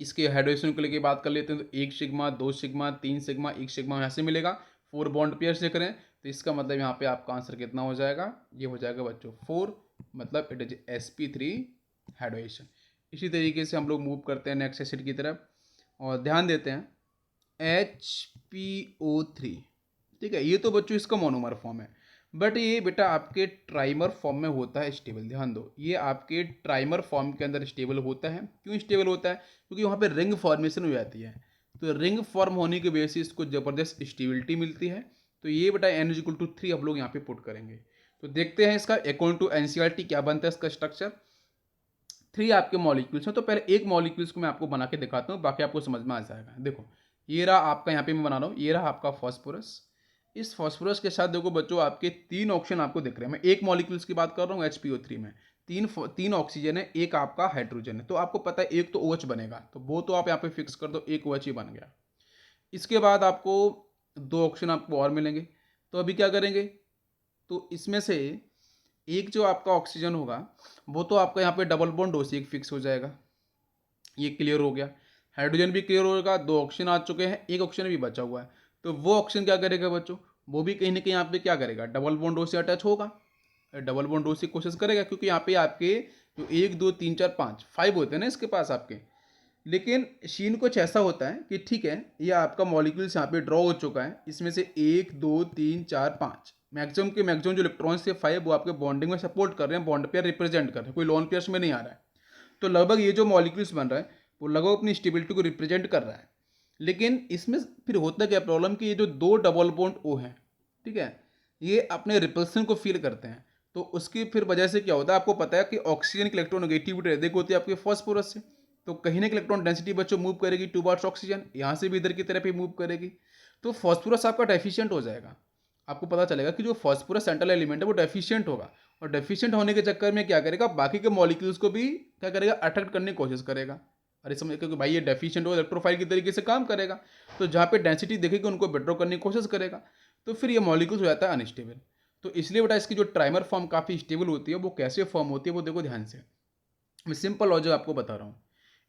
Speaker 1: इसके हाइड्रोजन को लेकर बात कर लेते हैं, तो 1 सिग्मा 2 सिग्मा 3 सिग्मा 1 सिग्मा यहाँ से मिलेगा, 4 बॉन्ड पेयर से करें, तो इसका मतलब यहाँ पे आपका आंसर कितना हो जाएगा, ये हो जाएगा बच्चों 4, मतलब इट इज sp3 हाइड्रोजन। इसी तरीके से हम लोग मूव करते हैं नेक्स्ट एसिड की तरफ, और ध्यान देते हैं HPO3, ठीक है। ये तो बच्चों इसका मोनोमर फॉर्म है, बट ये बेटा आपके ट्राइमर फॉर्म में होता है स्टेबल। ध्यान दो, ये आपके ट्राइमर फॉर्म के अंदर स्टेबल होता है। क्यों स्टेबल होता है, क्योंकि वहाँ पे रिंग फॉर्मेशन हो जाती है, तो रिंग फॉर्म होने की वजह से इसको ज़बरदस्त स्टेबिलिटी मिलती है। तो ये बेटा N = 3 हम लोग यहाँ पे पुट करेंगे, तो देखते हैं इसका अकॉर्डिंग टू एनसीईआरटी क्या बनता है इसका स्ट्रक्चर। 3 आपके मॉलिक्यूल्स हैं, तो पहले एक मॉलिक्यूल्स को मैं आपको बना के दिखाता हूँ, बाकी आपको समझ में आ जाएगा। देखो ये रहा आपका, यहाँ पे मैं बना रहा हूँ, ये रहा आपका फॉस्फोरस। इस फॉस्फोरस के साथ देखो बच्चों आपके 3 ऑक्सीजन आपको दिख रहे हैं। मैं एक मॉलिक्यूल्स की बात कर रहा हूँ HPO3 में, तीन ऑक्सीजन है, एक आपका हाइड्रोजन है। तो आपको पता है एक तो OH बनेगा, तो वो तो आप यहाँ पे फिक्स कर दो, एक OH ही बन गया। इसके बाद आपको 2 ऑक्सीजन आपको और मिलेंगे। तो अभी क्या करेंगे, तो इसमें से एक जो आपका ऑक्सीजन होगा वो तो आपका यहाँ पे डबल बॉन्ड O से एक फिक्स हो जाएगा, ये क्लियर हो गया। हाइड्रोजन भी क्लियर होगा, 2 ऑक्सीजन आ चुके हैं, एक ऑक्सीजन भी बचा हुआ है। तो वो ऑक्सीजन क्या करेगा बच्चों, वो भी कहीं ना कहीं यहाँ पे क्या करेगा, डबल बॉन्ड O से अटैच होगा, डबल बॉन्ड O से कोशिश करेगा, क्योंकि यहाँ पे आपके जो 1 2 3 4 5 5 होते हैं ना इसके पास आपके। लेकिन शीन कुछ ऐसा होता है कि ठीक है ये आपका मॉलिक्यूल्स यहाँ पे ड्रॉ हो चुका है, इसमें से 1 2 3 4 5 मैक्सिमम के मैक्सिमम जो इलेक्ट्रॉन्स थे 5 वो आपके बॉन्डिंग में सपोर्ट कर रहे हैं, बॉन्ड पेयर रिप्रेजेंट कर रहे हैं, कोई लोन पेयर्स में नहीं आ रहा है। तो लगभग ये जो मॉलिक्यूल्स बन रहा है वो लगभग अपनी स्टेबिलिटी को रिप्रेजेंट कर रहा है। लेकिन इसमें फिर होता क्या प्रॉब्लम कि ये जो 2 डबल बॉन्ड O हैं, ठीक है, ये अपने रिपल्सन को फील करते हैं। तो उसकी फिर वजह से क्या होता है, आपको पता है कि ऑक्सीजन की इलेक्ट्रोनेगेटिविटी अधिक होती है आपके फॉस्फोरस से। तो कहीं ना इलेक्ट्रॉन डेंसिटी बच्चों मूव करेगी टूवर्ड्स ऑक्सीजन, यहाँ से भी इधर की तरफ ही मूव करेगी। तो फॉस्फोरस आपका डेफिशिएंट हो जाएगा। आपको पता चलेगा कि जो फॉस्फोरस सेंट्रल एलिमेंट है वो डेफिशिएंट होगा, और डेफिशिएंट होने के चक्कर में क्या करेगा, बाकी के मॉलिक्यूल्स को भी क्या करेगा, अट्रैक्ट करने की कोशिश करेगा। अरे समझ, क्योंकि भाई ये डेफिशिएंट हो, इलेक्ट्रोफाइल की तरीके से काम करेगा, तो जहाँ पे डेंसिटी देखेगी उनको विड्रॉ करने की कोशिश करेगा, तो फिर ये मॉलिक्यूल्स हो जाता है अनस्टेबल। तो इसलिए बेटा इसकी जो ट्राइमर फॉर्म काफ़ी स्टेबल होती है, वो कैसे फॉर्म होती है वो देखो ध्यान से। मैं सिंपल लॉजिक आपको बता रहा हूँ।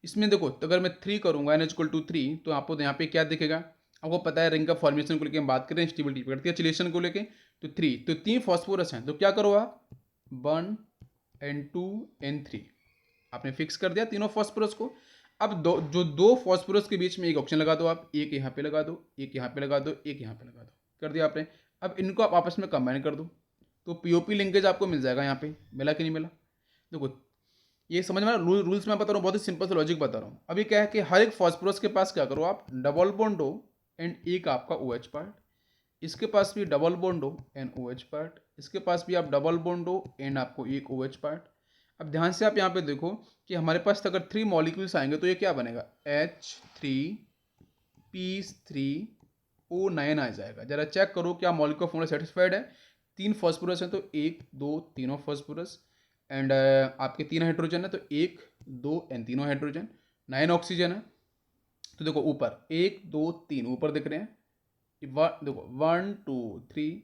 Speaker 1: इसमें देखो, तो अगर मैं 3 करूँगा N=3, तो आपको यहाँ पे क्या दिखेगा, आपको पता है रिंग का फॉर्मेशन को लेकर हम बात करें, स्टेबिलिटी करती है चिलेशन को लेके। तो 3, तो 3 फॉस्फोरस हैं, तो क्या करो आप 1 N2 N3 आपने फिक्स कर दिया तीनों फॉस्फोरस को। अब दो फॉस्फोरस के बीच में एक ऑक्सीजन लगा दो आप, एक यहाँ पे लगा दो, एक यहाँ पे लगा दो, एक यहाँ पे लगा दो, कर दिया आपने। अब इनको आप आपस में कंबाइन कर दो, तो पीओपी लिंकेज आपको मिल जाएगा। यहाँ पे मिला कि नहीं मिला, देखो ये समझ में रूल्स मैं बता रहा हूँ, बहुत ही सिंपल से लॉजिक बता रहा हूँ। अभी क्या है कि हर एक फॉस्फोरस के पास क्या करो आप, डबल बॉन्ड O एंड एक आपका OH पार्ट, इसके पास भी double bond O and OH part, इसके पास भी आप डबल बॉन्ड O एंड आपको एक OH पार्ट। अब ध्यान से आप यहाँ पे देखो कि हमारे पास अगर 3 मॉलिक्यूल्स आएंगे तो ये क्या बनेगा, H3P3O9 आ जाएगा। जरा चेक करो क्या मॉलिक्यूलर फॉर्मूला सेटिस्फाइड है। 3 फॉस्फोरस है तो 1 2 तीनों फॉस्फोरस, एंड आपके 3 हाइड्रोजन है तो 1 2 एंड तीनों हाइड्रोजन। 9 ऑक्सीजन है, तो देखो ऊपर 1 2 3 ऊपर दिख रहे हैं, देखो 1 2 3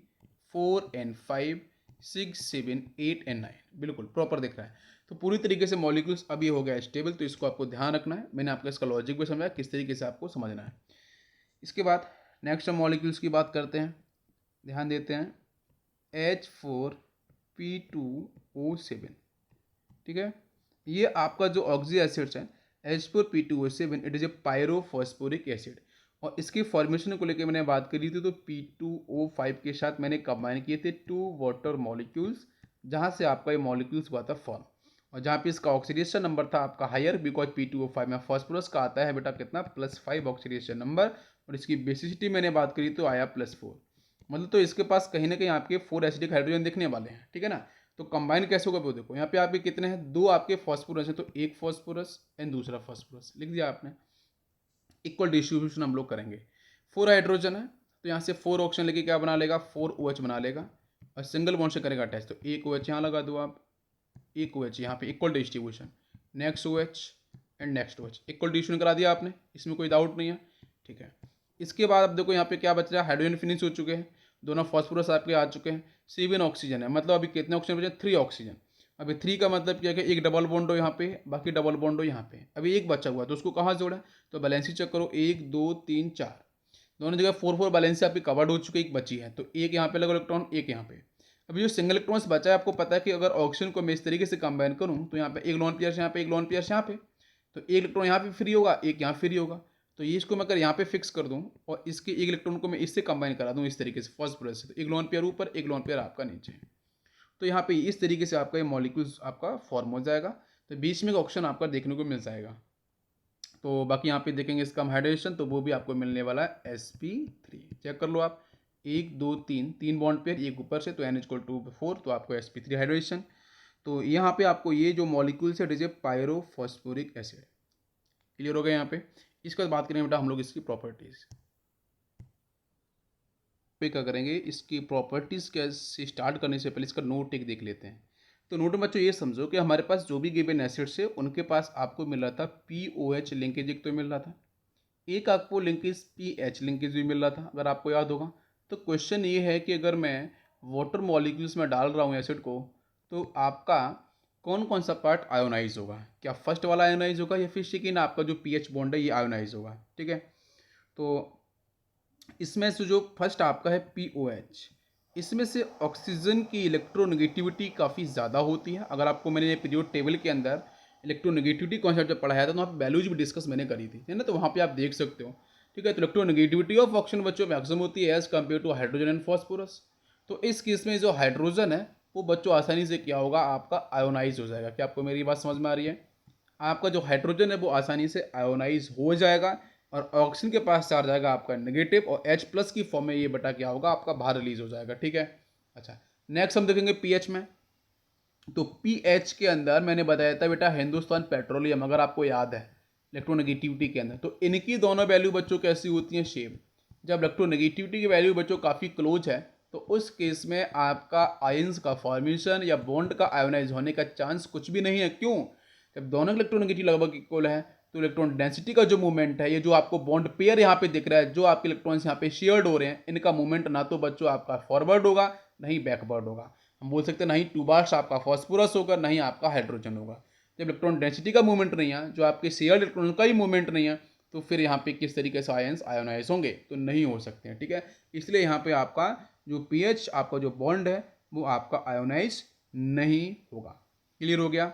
Speaker 1: 4 एंड 5 6 7 8 एंड 9 बिल्कुल प्रॉपर दिख रहा है। तो पूरी तरीके से मॉलिक्यूल्स अभी हो गया स्टेबल, तो इसको आपको ध्यान रखना है। मैंने आपको इसका लॉजिक भी समझाया किस तरीके से आपको समझना है। इसके बाद नेक्स्ट हम मॉलिक्यूल्स की बात करते हैं, ध्यान देते हैं। H4P2O7, ठीक है, ये आपका जो ऑक्सी एसिड्स है H4P2O7, it is a pyrophosphoric acid, और इसकी फॉर्मेशन को लेकर मैंने बात करी थी, तो P2O5 के साथ मैंने कंबाइन किए थे 2 वाटर मॉलिक्यूल्स, जहाँ से आपका ये मॉलिक्यूल्स हुआ था फॉर्म, और जहाँ पे इसका ऑक्सीडेशन नंबर था आपका हायर, बिकॉज P2O5 में फॉस्फोरस का आता है बेटा कितना, +5 ऑक्सीडेशन नंबर, और इसकी बेसिसिटी मैंने बात करी तो आया +4, मतलब तो इसके पास कहीं ना कहीं आपके 4 एसिडिक हाइड्रोजन दिखने वाले हैं, ठीक है ना। तो कंबाइन कैसे होगा वो देखो, यहाँ पे आपके कितने हैं, 2 आपके फॉस्फोरस हैं, तो एक फॉस्फोरस एंड दूसरा फॉस्फोरस लिख दिया आपने। इक्वल डिस्ट्रीब्यूशन हम लोग करेंगे। 4 हाइड्रोजन है तो यहाँ से 4 ऑक्सीजन लेके क्या बना लेगा, 4 OH बना लेगा, और सिंगल बॉन्ड से करेगा अटैच, तो एक OH यहाँ लगा दो आप, एक OH यहाँ पे, equal distribution, next OH and next OH, equal distribution करा दिया आपने, इसमें कोई डाउट नहीं है, ठीक है। इसके बाद अब देखो यहाँ पे क्या बच रहा है, हाइड्रोजन फिनिश हो चुके हैं, दोनों फॉस्फोरस आपके आ चुके हैं, 7 ऑक्सीजन है, मतलब अभी कितने ऑक्सीजन बचे, 3 ऑक्सीजन। अभी 3 का मतलब क्या है, एक डबल बॉन्ड हो यहाँ पे, बाकी डबल बॉन्ड हो यहाँ पे, अभी एक बचा हुआ है, तो उसको कहाँ जोड़ा, तो बैलेंसी चेक करो, 1 2 3 4, दोनों जगह 4 बैलेंसी आपकी कवर्ड हो चुकी है, एक बची है, तो एक यहाँ पे लगा इलेक्ट्रॉन, एक यहाँ पे। अभी जो सिंगल इलेक्ट्रॉन्स बचा है, आपको पता है कि अगर ऑक्सीजन को मैं इस तरीके से कंबाइन करूँ, तो यहाँ पे एक लोन पेयर यहाँ पे, एक लोन पेयर यहाँ पे, तो एक इलेक्ट्रॉन यहाँ पे फ्री होगा, एक यहाँ फ्री होगा, तो ये इसको मैं अगर यहाँ पे फिक्स कर दूँ और इसके एक इलेक्ट्रॉन को मैं इससे कंबाइन करा दूँ इस तरीके से फॉस्फोरस से, तो एक लोन पेयर ऊपर, एक लोन पेयर आपका नीचे, तो यहाँ पे इस तरीके से आपका ये मॉलिक्यूल्स आपका फॉर्म हो जाएगा, तो बीच में एक ऑप्शन आपका देखने को मिल जाएगा। तो बाकी यहाँ पे देखेंगे इसका हाइड्रेशन, तो वो भी आपको मिलने वाला है sp3, चेक कर लो आप, 1 2 3 3 बॉन्ड पेयर, एक ऊपर से, तो N=4, तो आपको sp3 हाइड्रेशन। तो यहाँ पे आपको ये जो मॉलिक्यूल्स है it is A pyrophosphoric acid. Clear हो गया यहाँ पे। इसके बाद बात करेंगे बेटा हम लोग इसकी प्रॉपर्टीज पे क्या करेंगे, इसकी प्रॉपर्टीज कैसे स्टार्ट करने से पहले इसका नोट एक देख लेते हैं। तो नोट में बच्चों ये समझो कि हमारे पास जो भी गिवन एसिड्स है उनके पास आपको मिल रहा था POH लिंकेज, एक तो मिल रहा था, एक आपको लिंकेज PH लिंकेज भी मिल रहा था, अगर आपको याद होगा। तो क्वेश्चन ये है कि अगर मैं वाटर मॉलिक्यूल्स में डाल रहा हूँ एसिड को, तो आपका कौन कौन सा पार्ट आयोनाइज होगा, क्या फर्स्ट वाला आयोनाइज होगा या फिर सेकेंड आपका जो PH बॉन्ड है ये आयोनाइज होगा। ठीक है, तो इसमें से जो फर्स्ट आपका है POH, इसमें से ऑक्सीजन की इलेक्ट्रोनेगेटिविटी काफ़ी ज़्यादा होती है। अगर आपको मैंने पीरियड टेबल के अंदर इलेक्ट्रोनेगेटिविटी कॉन्सेप्ट जब पढ़ाया था तो वहाँ पे वैल्यूज भी डिस्कस मैंने करी थी, है ना, तो वहाँ पे आप देख सकते हो। ठीक है, तो इलेक्ट्रोनेगेटिविटी ऑफ ऑक्सीजन बच्चों मैक्सिमम होती है as compare to hydrogen and phosphorus. तो इस केस में जो हाइड्रोजन है वो बच्चों आसानी से क्या होगा, आपका आयोनाइज हो जाएगा। क्या आपको मेरी बात समझ में आ रही है? आपका जो हाइड्रोजन है वो आसानी से आयोनाइज हो जाएगा और ऑक्सीजन के पास चार्ज आएगा आपका नेगेटिव, और H+ की फॉर्म में ये बटा क्या होगा, आपका बाहर रिलीज हो जाएगा। ठीक है, अच्छा नेक्स्ट हम देखेंगे पीएच में। तो पीएच के अंदर मैंने बताया था बेटा हिंदुस्तान पेट्रोलियम, अगर आपको याद है इलेक्ट्रोनेगेटिविटी के अंदर, तो इनकी दोनों वैल्यू बच्चों कैसी होती हैं, सेम। जब इलेक्ट्रोनेगेटिविटी की वैल्यू बच्चों काफ़ी क्लोज है तो उस केस में आपका आयंस का फॉर्मेशन या बॉन्ड का आयोनाइज होने का चांस कुछ भी नहीं है। क्यों? जब दोनों इलेक्ट्रोनेगेटिव लगभग इक्वल है तो इलेक्ट्रॉन डेंसिटी का जो मूवमेंट है, ये जो आपको बॉन्ड पेयर यहाँ पे दिख रहा है, जो आपके इलेक्ट्रॉन्स यहाँ पे शेयर्ड हो रहे हैं, इनका मूवमेंट ना तो बच्चों आपका फॉरवर्ड होगा नहीं बैकवर्ड होगा। हम बोल सकते हैं नहीं टू बार्स आपका फॉस्फोरस होगा नहीं आपका हाइड्रोजन होगा। जब इलेक्ट्रॉन डेंसिटी का मूवमेंट नहीं है, जो आपके शेयर्ड इलेक्ट्रॉन का ही मूवमेंट नहीं है, तो फिर यहाँ पे किस तरीके से आयंस आयोनाइज होंगे, तो नहीं हो सकते हैं। ठीक है, इसलिए यहाँ पे आपका जो पीएच आपका जो बॉन्ड है वो आपका आयोनाइज नहीं होगा। क्लियर हो गया।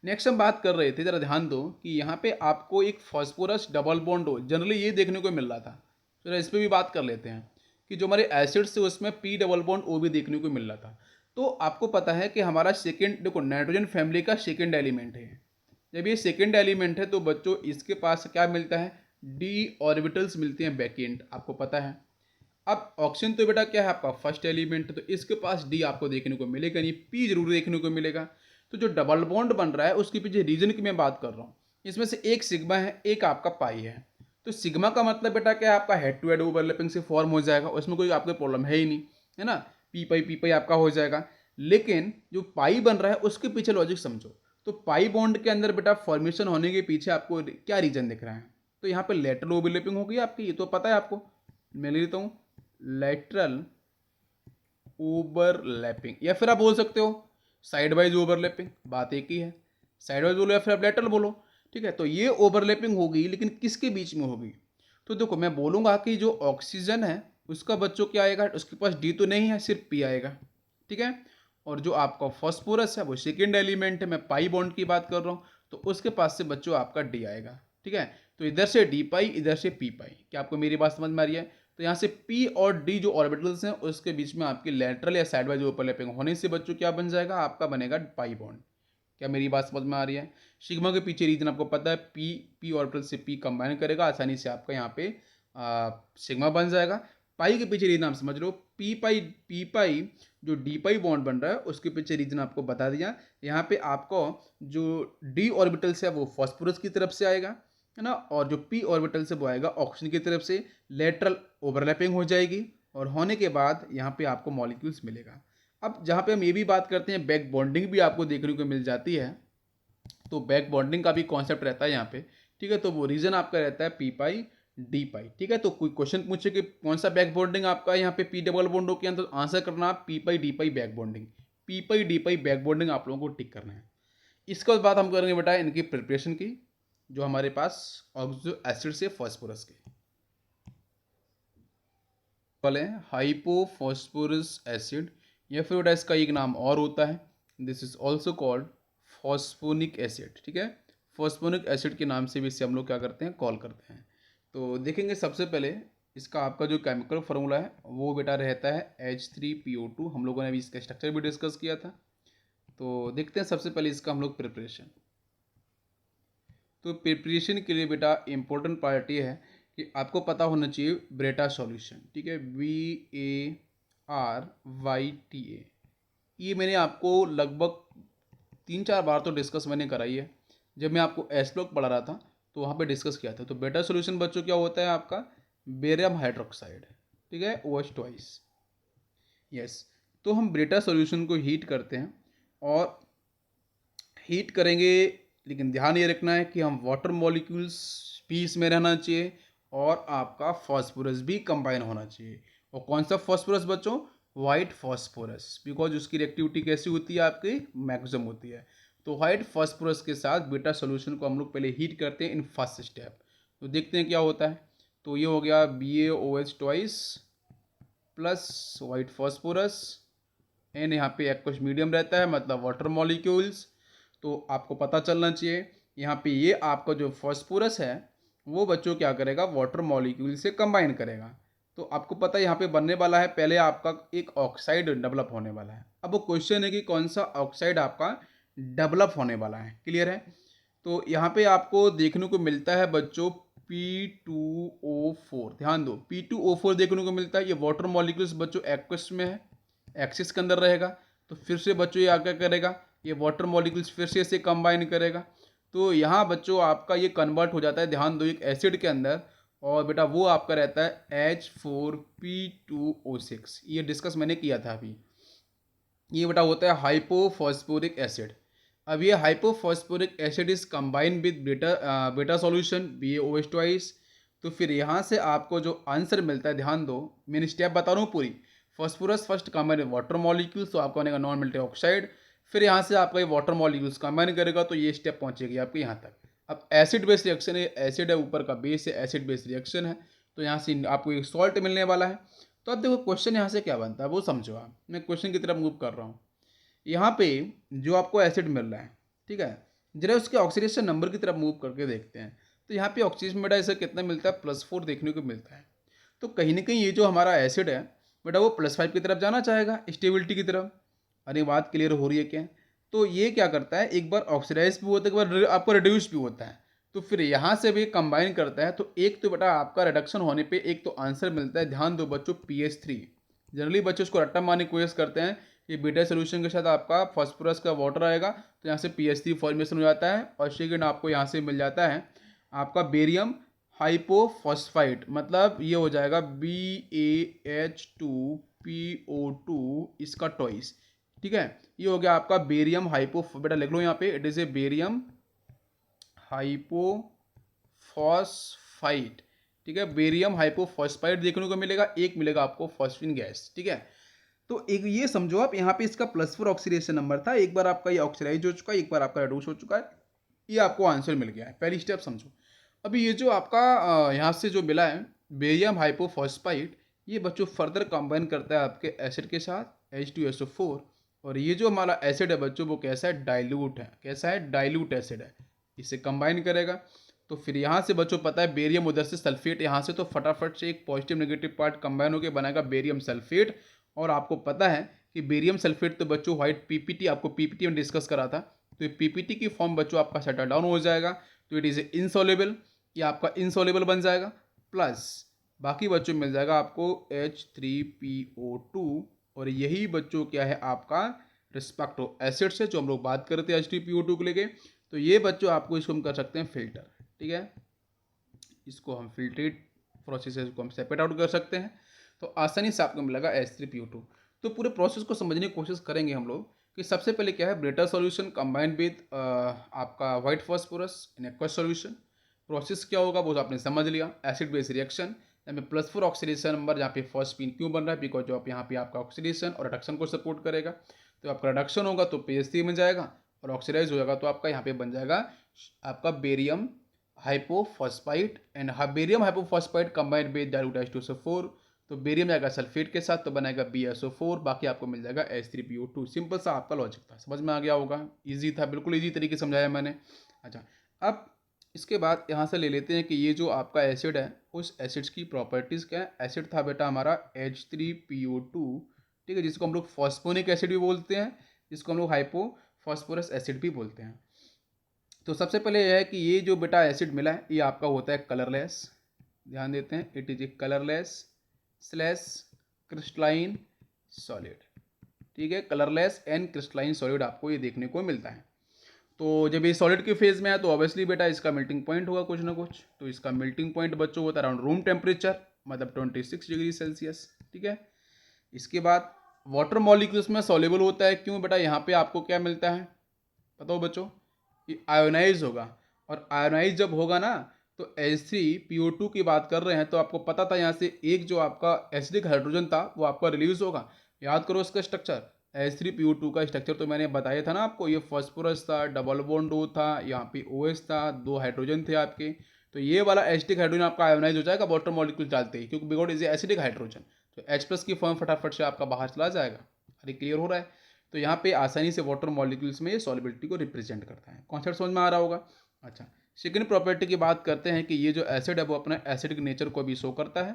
Speaker 1: नेक्स्ट हम बात कर रहे थे, जरा ध्यान दो कि यहाँ पे आपको एक फॉस्फोरस डबल बॉन्ड हो, जनरली ये देखने को मिल रहा था। जरा इस पर भी बात कर लेते हैं कि जो हमारे एसिड्स है उसमें P डबल बॉन्ड O भी देखने को मिल रहा था। तो आपको पता है कि हमारा सेकेंड, देखो नाइट्रोजन फैमिली का सेकेंड एलिमेंट है। जब ये सेकेंड एलिमेंट है तो बच्चों इसके पास क्या मिलता है, D ऑर्बिटल्स मिलते हैं बैक एंड, आपको पता है। अब ऑक्सीजन तो बेटा क्या है आपका फर्स्ट एलिमेंट है, तो इसके पास D आपको देखने को मिलेगा नहीं, P जरूर देखने को मिलेगा। तो जो डबल बॉन्ड बन रहा है उसके पीछे रीजन की मैं बात कर रहा हूँ, इसमें से एक सिग्मा है एक आपका पाई है। तो सिग्मा का मतलब बेटा क्या है, आपका हेड टू हेड ओवरलैपिंग से फॉर्म हो जाएगा, उसमें कोई आपको प्रॉब्लम है ही नहीं, है ना, पी पाई आपका हो जाएगा। लेकिन जो पाई बन रहा है उसके पीछे लॉजिक समझो। तो पाई बॉन्ड के अंदर बेटा फॉर्मेशन होने के पीछे आपको क्या रीजन दिख रहा है, तो यहाँ पे लेटरल ओवरलैपिंग होगी आपकी, ये तो पता है आपको। मैं ले लेता हूँ लेटरल ओवरलैपिंग, या फिर आप बोल सकते हो साइड वाइज ओवरलैपिंग, बात एक ही है। साइड वाइज बोलो या फिर आप लेटरल बोलो। ठीक है, तो ये ओवरलैपिंग होगी लेकिन किसके बीच में होगी, तो देखो मैं बोलूँगा कि जो ऑक्सीजन है उसका बच्चों क्या आएगा, उसके पास डी तो नहीं है, सिर्फ पी आएगा। ठीक है, और जो आपका फॉस्फोरस है वो सेकेंड एलिमेंट है, मैं पाई बॉन्ड की बात कर रहा हूँ, तो उसके पास से बच्चों आपका डी आएगा। ठीक है, तो इधर से डी पाई इधर से पी पाई, क्या आपको मेरी बात समझ में आ रही है? तो यहाँ से P और D जो ऑर्बिटल्स हैं उसके बीच में आपकी लेटरल या साइडवाइज ओवरलैपिंग होने से बच्चों क्या बन जाएगा, आपका बनेगा पाई बॉन्ड। क्या मेरी बात समझ में आ रही है? सिग्मा के पीछे रीजन आपको पता है, P ऑर्बिटल से P कंबाइन करेगा आसानी से आपका यहाँ पे सिग्मा बन जाएगा। पाई के पीछे रीजन आप समझ लो, पी पाई जो डी पाई बॉन्ड बन रहा है उसके पीछे रीजन आपको बता दिया। यहाँ पे आपको जो डी ऑर्बिटल्स है वो फॉस्फोरस की तरफ से आएगा, है ना, और जो पी ऑर्बिटल से वो आएगा ऑक्सीजन की तरफ से, लेटरल ओवरलैपिंग हो जाएगी और होने के बाद यहाँ पे आपको मॉलिक्यूल्स मिलेगा। अब जहाँ पे हम ये भी बात करते हैं बैक बॉन्डिंग भी आपको देखने को मिल जाती है, तो बैक बॉन्डिंग का भी कॉन्सेप्ट रहता है यहाँ पे। ठीक है, तो वो रीजन आपका रहता है पी पाई डी पाई। ठीक है, तो कोई क्वेश्चन पूछे कि कौन सा बैक बॉन्डिंग आपका यहाँ पे पी डबल बॉन्ड के अंदर, आंसर करना आप पी पाई डी पाई बैक बॉन्डिंग, पी पाई डी पाई बैक बॉन्डिंग आप लोगों को टिक करना है। इसके बाद हम करेंगे बेटा इनकी प्रिपरेशन की, जो हमारे पास ऑक्सो एसिड से फॉस्फोरस के वाले हाइपोफॉस्फोरस एसिड, या फिर बेटा इसका एक नाम और होता है, this is also called phosphonic acid. ठीक है, फॉस्फोनिक एसिड के नाम से भी इसे हम लोग क्या करते हैं, कॉल करते हैं। तो देखेंगे सबसे पहले इसका आपका जो केमिकल फार्मूला है वो बेटा रहता है H3PO2, हम लोगों ने अभी इसका स्ट्रक्चर भी डिस्कस किया था। तो देखते हैं सबसे पहले इसका हम लोग प्रिपरेशन। तो प्रिपरेशन के लिए बेटा इंपॉर्टेंट पार्ट ये है कि आपको पता होना चाहिए ब्रेटा सॉल्यूशन, ठीक है, BARYTA। ये मैंने आपको लगभग 3-4 बार तो डिस्कस मैंने कराई है। जब मैं आपको एस ब्लॉक पढ़ा रहा था तो वहाँ पे डिस्कस किया था। तो बेटा सॉल्यूशन बच्चों क्या होता है आपका, बेरियम हाइड्रोक्साइड, ठीक है, OH ट्वाइस। यस, तो हम ब्रेटा सॉल्यूशन को हीट करते हैं और हीट करेंगे, लेकिन ध्यान ये रखना है कि हम वाटर मॉलिक्यूल्स भी इसमें रहना चाहिए और आपका फॉस्फोरस भी कंबाइन होना चाहिए। और कौन सा फॉस्फोरस बच्चों, वाइट फॉस्फोरस, बिकॉज उसकी रिएक्टिविटी कैसी होती है आपकी, मैक्सिमम होती है। तो वाइट फॉस्फोरस के साथ बीटा सोल्यूशन को हम लोग पहले हीट करते हैं इन फर्स्ट स्टेप। तो देखते हैं क्या होता है। तो ये हो गया BaOH twice plus white phosphorus, एन यहाँ पे एक्वस मीडियम रहता है, मतलब वाटर मॉलिक्यूल्स। तो आपको पता चलना चाहिए यहाँ पे ये आपका जो फॉस्फोरस है वो बच्चों क्या करेगा, वाटर मॉलिक्यूल से कंबाइन करेगा। तो आपको पता है यहाँ पे बनने वाला है पहले आपका एक ऑक्साइड डेवलप होने वाला है। अब वो क्वेश्चन है कि कौन सा ऑक्साइड आपका डेवलप होने वाला है, क्लियर है। तो यहाँ पे आपको देखने को मिलता है बच्चों P2O4, ध्यान दो P2O4 देखने को मिलता है। ये वाटर मॉलिक्यूल्स बच्चों एक्वस में है, एक्सिस के अंदर रहेगा। तो फिर से बच्चों ये क्या करेगा, ये वाटर मॉलिक्यूल्स फिर से इसे कंबाइन करेगा। तो यहाँ बच्चों आपका ये कन्वर्ट हो जाता है, ध्यान दो, एक एसिड के अंदर। और बेटा वो आपका रहता है H4P2O6। ये डिस्कस मैंने किया था अभी। ये बेटा होता है हाइपोफॉस्फोरिक एसिड। अब ये hypophosphoric acid is combine with बेटा सॉल्यूशन BaOH ट्वाइस। तो फिर यहाँ से आपको जो आंसर मिलता है, ध्यान दो मैंने स्टेप बता रहा हूँ पूरी। Phosphorus first combine water molecules, तो आपका बनेगा नॉन मेल्टिंग ऑक्साइड। फिर यहाँ से आपका ये वाटर मॉलिक्यूल्स कंबाइन करेगा तो ये स्टेप पहुँचेगी आपके यहाँ तक। अब एसिड बेस रिएक्शन है, एसिड है ऊपर का बेस है, एसिड बेस रिएक्शन है। तो यहाँ से आपको एक सॉल्ट मिलने वाला है। तो अब देखो क्वेश्चन यहाँ से क्या बनता है वो समझो आप। मैं क्वेश्चन की तरफ मूव कर रहा हूँ। यहाँ पे जो आपको एसिड मिल रहा है, ठीक है, जरा उसके ऑक्सीडेशन नंबर की तरफ मूव करके देखते हैं। तो यहाँ पे ऑक्सीजन बेटा ऐसा कितना मिलता है, +4 देखने को मिलता है। तो कहीं ना कहीं ये जो हमारा एसिड है बेटा वो +5 की तरफ जाना चाहेगा, स्टेबिलिटी की तरफ। अरे बात क्लियर हो रही है क्या। तो ये क्या करता है, एक बार ऑक्सीडाइज भी होता है, एक बार आपको रिड्यूस भी होता है। तो फिर यहाँ से भी कंबाइन करता है। तो एक तो बेटा आपका रिडक्शन होने पे एक तो आंसर मिलता है, ध्यान दो बच्चों, PH3। जनरली बच्चों उसको रट्टा मारने की कोशिश करते हैं कि बीटा सोल्यूशन के साथ आपका फॉस्फोरस का वाटर आएगा तो यहाँ से PH3 फॉर्मेशन हो जाता है। और सेकेंड आपको यहाँ से मिल जाता है आपका बेरियम हाइपोफॉस्फाइड, मतलब ये हो जाएगा BaH2PO2 इसका ट्वाइस, ठीक है। ये हो गया आपका बेरियम हाइपो, बेटा लिख लो यहाँ पे, इट इज ए बेरियम हाइपोफॉस्फाइड, ठीक है। बेरियम हाइपोफॉस्फाइड देखने को मिलेगा, एक मिलेगा आपको फॉस्फिन गैस, ठीक है। तो एक ये समझो आप, यहाँ पे इसका +4 ऑक्सीडेशन नंबर था, एक बार आपका ये ऑक्सीडाइज हो चुका है, एक बार आपका रिड्यूस हो चुका है। ये आपको आंसर मिल गया है, पहली स्टेप समझो। अभी ये जो आपका यहाँ से जो मिला है बेरियम हाइपोफॉस्फाइड, ये बच्चों फर्दर कंबाइन करता है आपके एसिड के साथ H2SO4। और ये जो हमारा एसिड है बच्चों वो कैसा है, डाइल्यूट है। कैसा है, डाइल्यूट एसिड है। इसे कंबाइन करेगा तो फिर यहाँ से बच्चों पता है बेरियम, उधर से सल्फेट यहाँ से, तो फटाफट से एक पॉजिटिव नेगेटिव पार्ट कंबाइन होकर बनाएगा बेरियम सल्फेट। और आपको पता है कि बेरियम सल्फेट तो बच्चों व्हाइट PPT, आपको PPT में डिस्कस करा था। तो ये PPT की फॉर्म बच्चों आपका सेटल डाउन हो जाएगा। तो इट इज़ इनसॉल्युबल, ये आपका इनसॉल्युबल बन जाएगा। प्लस बाकी बच्चों मिल जाएगा आपको H3PO2। और यही बच्चों क्या है आपका रिस्पेक्टिव एसिड से जो हम लोग बात करते हैं H3PO2 को लेके। तो ये बच्चों आपको इसको हम कर सकते हैं फिल्टर, ठीक है। इसको हम फिल्ट्रेट प्रोसेस है, इसको हम सेपरेट आउट कर सकते हैं। तो आसानी से आपको मिलेगा H3PO2। तो पूरे प्रोसेस को समझने की कोशिश करेंगे हम लोग कि सबसे पहले क्या है, ब्रेटा सॉल्यूशन कंबाइंड विद आपका white phosphorus in aqueous solution. Process क्या होगा वो आपने समझ लिया, एसिड बेस रिएक्शन। यहाँ पे +4 ऑक्सीडेशन नंबर, जहाँ पे फॉस्फीन क्यों बन रहा है, बिकॉज जो आप यहाँ पे आपका ऑक्सीडेशन और रिडक्शन को सपोर्ट करेगा। तो आपका रिडक्शन होगा तो PH3 बन जाएगा, और ऑक्सीडाइज हो जाएगा तो आपका यहाँ पे बन जाएगा आपका barium hypophosphide and barium hypophosphide combined with dilute H2SO4। तो बेरियम जाएगा सल्फेट के साथ तो बनाएगा BSO4, बाकी आपको मिल जाएगा H3PO2। सिंपल सा आपका लॉजिक था, समझ में आ गया होगा, इजी था, बिल्कुल इजी तरीके से समझाया मैंने। अच्छा, अब इसके बाद यहाँ से ले लेते हैं कि ये जो आपका एसिड है उस एसिड्स की प्रॉपर्टीज़ क्या है। एसिड था बेटा हमारा H3PO2, ठीक है, जिसको हम लोग फॉस्फोनिक एसिड भी बोलते हैं, जिसको हम लोग हाइपोफॉस्फोरस एसिड भी बोलते हैं। तो सबसे पहले यह है कि ये जो बेटा एसिड मिला है ये आपका होता है कलरलेस, ध्यान देते हैं, it is A colourless slash crystalline solid. ठीक है, कलरलेस एंड क्रिस्टलाइन सॉलिड आपको ये देखने को मिलता है। तो जब ये सॉलिड के फेज में है तो ऑब्वियसली बेटा इसका मेल्टिंग पॉइंट होगा कुछ ना कुछ। तो इसका मेल्टिंग पॉइंट बच्चों होता है अराउंड रूम टेम्परेचर, मतलब 26 डिग्री सेल्सियस। ठीक है, इसके बाद वाटर मॉलिक्यूल्स में सॉल्युबल होता है। क्यों बेटा, यहाँ पे आपको क्या मिलता है बताओ बच्चों, ये आयोनाइज होगा। और आयोनाइज जब होगा ना तो H3PO2 की बात कर रहे हैं, तो आपको पता था यहाँ से एक जो आपका एसिडिक हाइड्रोजन था वो आपका रिलीज होगा। याद करो इसका स्ट्रक्चर, H3PO2 का स्ट्रक्चर तो मैंने बताया था ना आपको, ये फॉस्फोरस था, डबल बॉन्ड O था, यहाँ पे OH था, 2 हाइड्रोजन थे आपके। तो ये वाला एसिडिक हाइड्रोजन आपका आयोनाइज हो जाएगा वाटर मॉलिक्यूल डालते ही, क्योंकि बिकॉज इज एसिडिक हाइड्रोजन। तो H+ की फॉर्म फटाफट से आपका बाहर चला जाएगा। अरे क्लियर हो रहा है। तो यहाँ पे आसानी से वाटर मॉलिक्यूल्स में ये सॉलिबिलिटी को रिप्रेजेंट करता है। कॉन्सेप्ट समझ में आ रहा होगा। अच्छा, सेकेंड प्रॉपर्टी की बात करते हैं कि ये जो एसिड है वो अपना एसिडिक नेचर को भी शो करता है।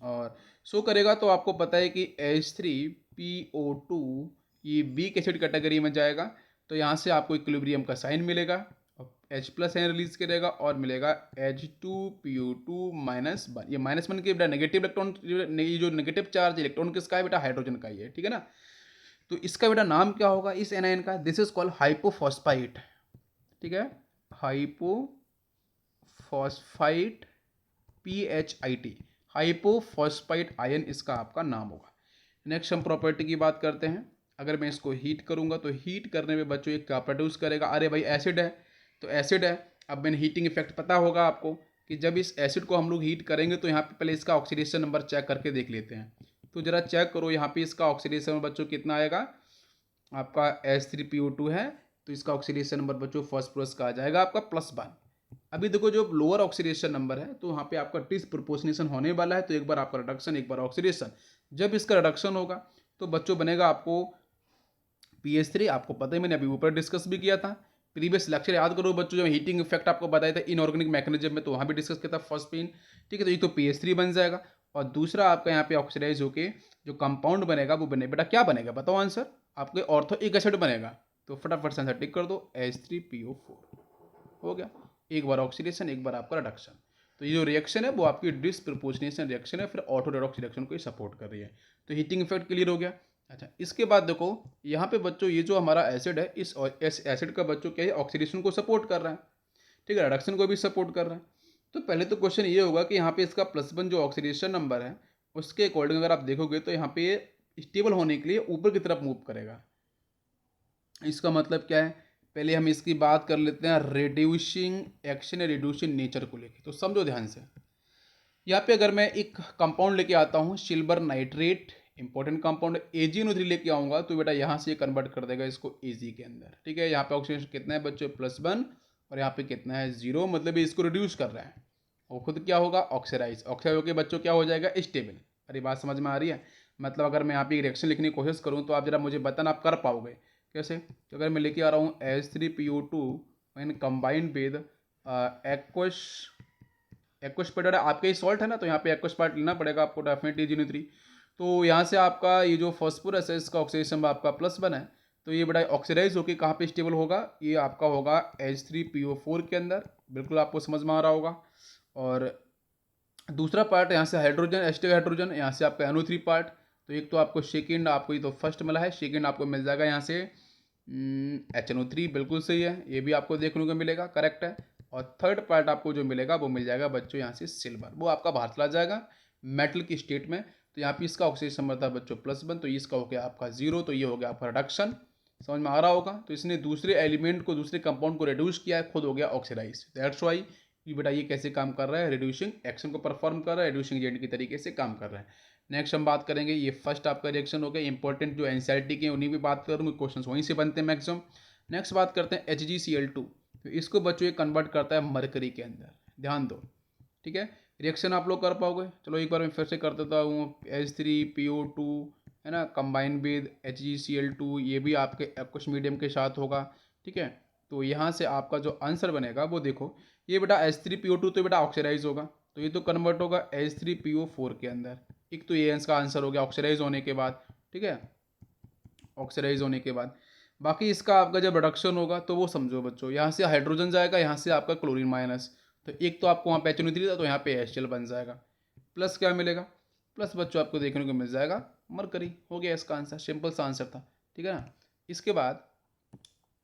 Speaker 1: और शो करेगा तो आपको पता है कि H3PO2 ये वीक एसिड कैटेगरी में जाएगा। तो यहाँ से आपको इक्विलिब्रियम का साइन मिलेगा, H+ एन रिलीज करेगा और मिलेगा H2PO2-1। ये -1 के बेटा नेगेटिव इलेक्ट्रॉन, ये जो नेगेटिव चार्ज इलेक्ट्रॉन किसका है बेटा, हाइड्रोजन का ही है। ठीक है ना। तो इसका बेटा नाम क्या होगा इस एनायन का, दिस इज कॉल्ड हाइपोफॉस्फाइट। ठीक है, हाइपोफॉस्फाइट PHIT, हाइपोफॉस्फाइट आयन इसका आपका नाम होगा। नेक्स्ट हम प्रॉपर्टी की बात करते हैं। अगर मैं इसको हीट करूंगा तो हीट करने में बच्चों ये क्या प्रोड्यूस करेगा, अरे भाई एसिड है तो एसिड है। अब मैंने हीटिंग इफेक्ट पता होगा आपको कि जब इस एसिड को हम लोग हीट करेंगे तो यहाँ पे पहले इसका ऑक्सीडेशन नंबर चेक करके देख लेते हैं। तो जरा चेक करो यहाँ पे इसका ऑक्सीडेशन नंबर बच्चों कितना आएगा, आपका H3PO2 है तो इसका ऑक्सीडेशन नंबर बच्चों फॉस्फोरस का आ जाएगा आपका +1। अभी देखो जो लोअर ऑक्सीडेशन नंबर है तो वहाँ पे आपका डिसप्रोपोर्शनेशन होने वाला है। तो एक बार आपका रिडक्शन, एक बार ऑक्सीडेशन। जब इसका रिडक्शन होगा तो बच्चों बनेगा आपको PH3। आपको पता ही, मैंने अभी ऊपर डिस्कस भी किया था, प्रीवियस लेक्चर याद करो बच्चों, जब हीटिंग इफेक्ट आपको बताया था इनऑर्गेनिक मैकेनिज्म में, तो वहाँ भी डिस्कस किया था फॉस्फीन। ठीक है, तो ये तो PH3 बन जाएगा। और दूसरा आपका यहाँ पे ऑक्सीडाइज होके जो कंपाउंड बनेगा वो बने बेटा क्या बनेगा बताओ आंसर, आपके ऑर्थोइक एसिड बनेगा। तो फटाफट से आंसर टिक कर दो, H3PO4 हो गया। एक बार ऑक्सीडेशन, एक बार आपका रिडक्शन। तो ये जो रिएक्शन है वो आपकी डिसप्रोपोर्शनेशन रिएक्शन है, फिर ऑटोडेडॉक्स रिएक्शन को ही सपोर्ट कर रही है। तो हीटिंग इफेक्ट क्लियर हो गया। अच्छा, इसके बाद देखो यहाँ पे बच्चों ये जो हमारा एसिड है, इस एसिड का बच्चों क्या है, ऑक्सीडेशन को सपोर्ट कर रहा है। ठीक है, रिडक्शन को भी सपोर्ट कर रहा है। तो पहले तो क्वेश्चन ये होगा कि यहाँ पे इसका +1 जो ऑक्सीडेशन नंबर है उसके अकॉर्डिंग अगर आप देखोगे तो यहाँ पे स्टेबल होने के लिए ऊपर की तरफ मूव करेगा। इसका मतलब क्या है, पहले हम इसकी बात कर लेते हैं रिड्यूसिंग एक्शन या रिड्यूसिंग नेचर को लेके। तो समझो ध्यान से, यहाँ पे अगर मैं एक कंपाउंड लेके आता हूँ silver nitrate, important compound AgNO3 लेके आऊँगा तो बेटा यहाँ से कन्वर्ट कर देगा इसको Ag के अंदर। ठीक है, यहाँ पे ऑक्सीडेशन कितना है बच्चों +1 और यहाँ पे कितना है 0, मतलब ये इसको रिड्यूस कर रहा है और खुद क्या होगा ऑक्सीडाइज। ऑक्सीडाइज होकर बच्चों क्या हो जाएगा स्टेबल। अरे बात समझ में आ रही है। मतलब अगर मैं यहाँ पे रिएक्शन लिखने की कोशिश करूँ तो आप जरा मुझे बताना आप कर पाओगे कैसे। तो अगर मैं लेके आ रहा हूँ H3PO2 and combined with aqueous part, आपके ही सॉल्ट है ना, तो यहाँ पे एक्वस पार्ट लेना पड़ेगा आपको डेफिनेटली AgNO3। तो यहाँ से आपका ये जो फॉस्फोरस है इसका ऑक्सीडेशन आपका +1 है। तो ये बड़ा ऑक्सीडाइज होकर कहाँ पे स्टेबल होगा, ये आपका होगा H3PO4 के अंदर। बिल्कुल आपको समझ में आ रहा होगा। और दूसरा पार्ट यहाँ से हाइड्रोजन, एस्टिक हाइड्रोजन, यहाँ से आपका NO3 पार्ट। तो एक तो आपको सेकेंड, आपको ये तो फर्स्ट मिला है, सेकेंड आपको मिल जाएगा यहाँ से HNO3। बिल्कुल सही है, ये भी आपको देखने को मिलेगा, करेक्ट है। और थर्ड पार्ट आपको जो मिलेगा वो मिल जाएगा बच्चों यहाँ से सिल्वर, वो आपका बाहर चला जाएगा मेटल की स्टेट में। तो यहाँ पे इसका ऑक्सीडेशन नंबर था बच्चों +1, तो इसका हो गया आपका 0, तो ये हो गया आपका रिडक्शन। समझ में आ रहा होगा। तो इसने दूसरे एलिमेंट को, दूसरे कंपाउंड को रिड्यूस किया है, खुद हो गया ऑक्सीडाइज। दैट्स वाई ये बेटा ये कैसे काम कर रहा है, रिड्यूसिंग एक्शन को परफॉर्म कर रहा है, रिड्यूसिंग एजेंट की तरीके से काम कर रहा है। नेक्स्ट हम बात करेंगे, ये फर्स्ट आपका रिएक्शन हो गया। इंपॉर्टेंट जो एनसीईआरटी के उन्हीं भी बात करूँगी, क्वेश्चन वहीं से बनते हैं मैक्सिमम। नेक्स्ट बात करते हैं HgCl2। तो इसको बच्चों ये कन्वर्ट करता है मरकरी के अंदर, ध्यान दो। ठीक है, रिएक्शन आप लोग कर पाओगे। चलो एक बार मैं फिर से कर देता हूँ, H3PO2 है ना, कंबाइन विद HgCl2, ये भी आपके एक्वस मीडियम के साथ होगा। ठीक है, तो यहाँ से आपका जो आंसर बनेगा वो देखो, ये बेटा H3PO2 तो बेटा ऑक्सीडाइज होगा, तो ये तो कन्वर्ट होगा H3PO4 के अंदर। एक तो ये इसका आंसर हो गया ऑक्सीडाइज होने के बाद। ठीक है, ऑक्सीडाइज होने के बाद बाकी इसका आपका जब रिडक्शन होगा तो वो समझो बच्चों, यहाँ से हाइड्रोजन जाएगा, यहाँ से आपका क्लोरीन माइनस, तो एक तो आपको वहाँ पे HNO3 था तो यहाँ पे HCl बन जाएगा। प्लस क्या मिलेगा, प्लस बच्चों आपको देखने को मिल जाएगा मरकरी। हो गया इसका आंसर, सिंपल सा आंसर था, ठीक है ना। इसके बाद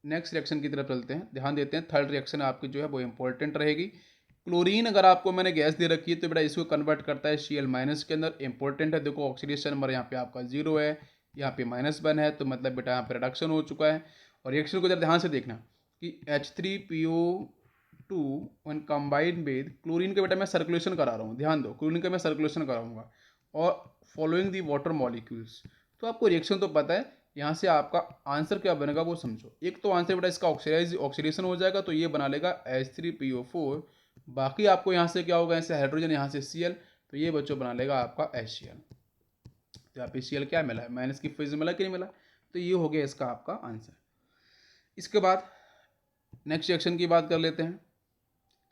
Speaker 1: नेक्स्ट रिएक्शन की तरफ चलते हैं, ध्यान देते हैं। थर्ड रिएक्शन आपकी जो है वो इंपॉर्टेंट रहेगी। क्लोरीन अगर आपको मैंने गैस दे रखी है तो बेटा इसको कन्वर्ट करता है Cl- के अंदर। इंपॉर्टेंट है, देखो ऑक्सीडेशन नंबर यहाँ पे आपका 0 है, यहाँ पे -1 है, तो मतलब बेटा यहाँ पे रिडक्शन हो चुका है। और रिएक्शन को जरा ध्यान से देखना कि H3PO2 one combined with chlorine का बेटा मैं सर्कुलेशन करा रहा हूँ, ध्यान दो, क्लोरीन का मैं सर्कुलेशन कराऊंगा और फॉलोइंग दी वाटर मॉलिक्यूल्स। तो आपको रिएक्शन तो पता है, यहाँ से आपका आंसर क्या बनेगा वो समझो। एक तो आंसर बेटा इसका ऑक्सीडेशन हो जाएगा तो ये बना लेगा H3PO4। बाकी आपको यहाँ से क्या होगा, यहाँ से हाइड्रोजन, यहाँ से Cl, तो ये बच्चों बना लेगा आपका HCl। तो यहाँ पे Cl क्या मिला है, माइनस की फेज में मिला कि नहीं मिला, तो ये हो गया इसका आपका आंसर। इसके बाद नेक्स्ट रिएक्शन की बात कर लेते हैं,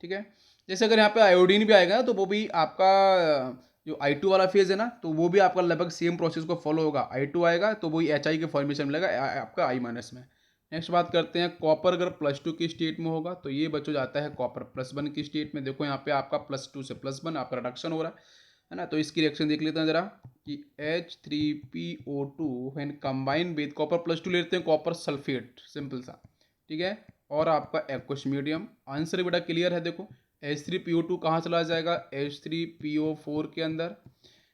Speaker 1: ठीक है। जैसे अगर यहाँ पे आयोडीन भी आएगा ना तो वो भी आपका जो I2 वाला फेज है ना, तो वो भी आपका लगभग सेम प्रोसेस को फॉलो होगा। I2 आएगा तो वही HI के फॉर्मेशन मिलेगा आपका I- में। नेक्स्ट बात करते हैं, कॉपर अगर +2 की स्टेट में होगा तो ये बच्चों जाता है कॉपर +1 की स्टेट में। देखो यहाँ पे आपका +2 से +1 आपका रिडक्शन हो रहा है ना। तो इसकी रिएक्शन देख लेते हैं जरा कि H3PO2 when combine with copper +2 लेते हैं कॉपर सल्फेट, सिंपल सा, ठीक है। और आपका एक्वस मीडियम, आंसर बेटा क्लियर है। देखो H3PO2 कहाँ चला जाएगा, H3PO4 के अंदर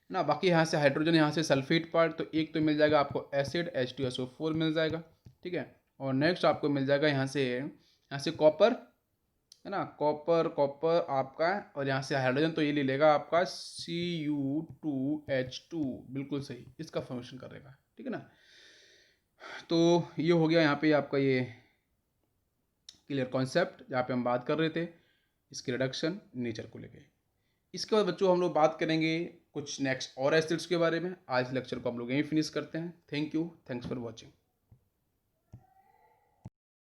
Speaker 1: ना। बाकी यहाँ से हाइड्रोजन, यहाँ से सल्फेट पार्ट, तो एक तो मिल जाएगा आपको एसिड H2SO4 मिल जाएगा, ठीक है। और नेक्स्ट आपको मिल जाएगा यहाँ से कॉपर है ना, कॉपर कॉपर आपका, और यहाँ से हाइड्रोजन तो ये ले लेगा आपका Cu2H2, बिल्कुल सही इसका फंक्शन करेगा, ठीक है ना। तो ये हो गया यहाँ पे आपका ये क्लियर कॉन्सेप्ट जहाँ पे हम बात कर रहे थे इसके रिडक्शन नेचर को लेके। इसके बाद बच्चों हम लोग बात करेंगे कुछ नेक्स्ट और एसिड्स के बारे में। आज लेक्चर को हम लोग यहीं फिनिश करते हैं। Thank you, thanks for watching.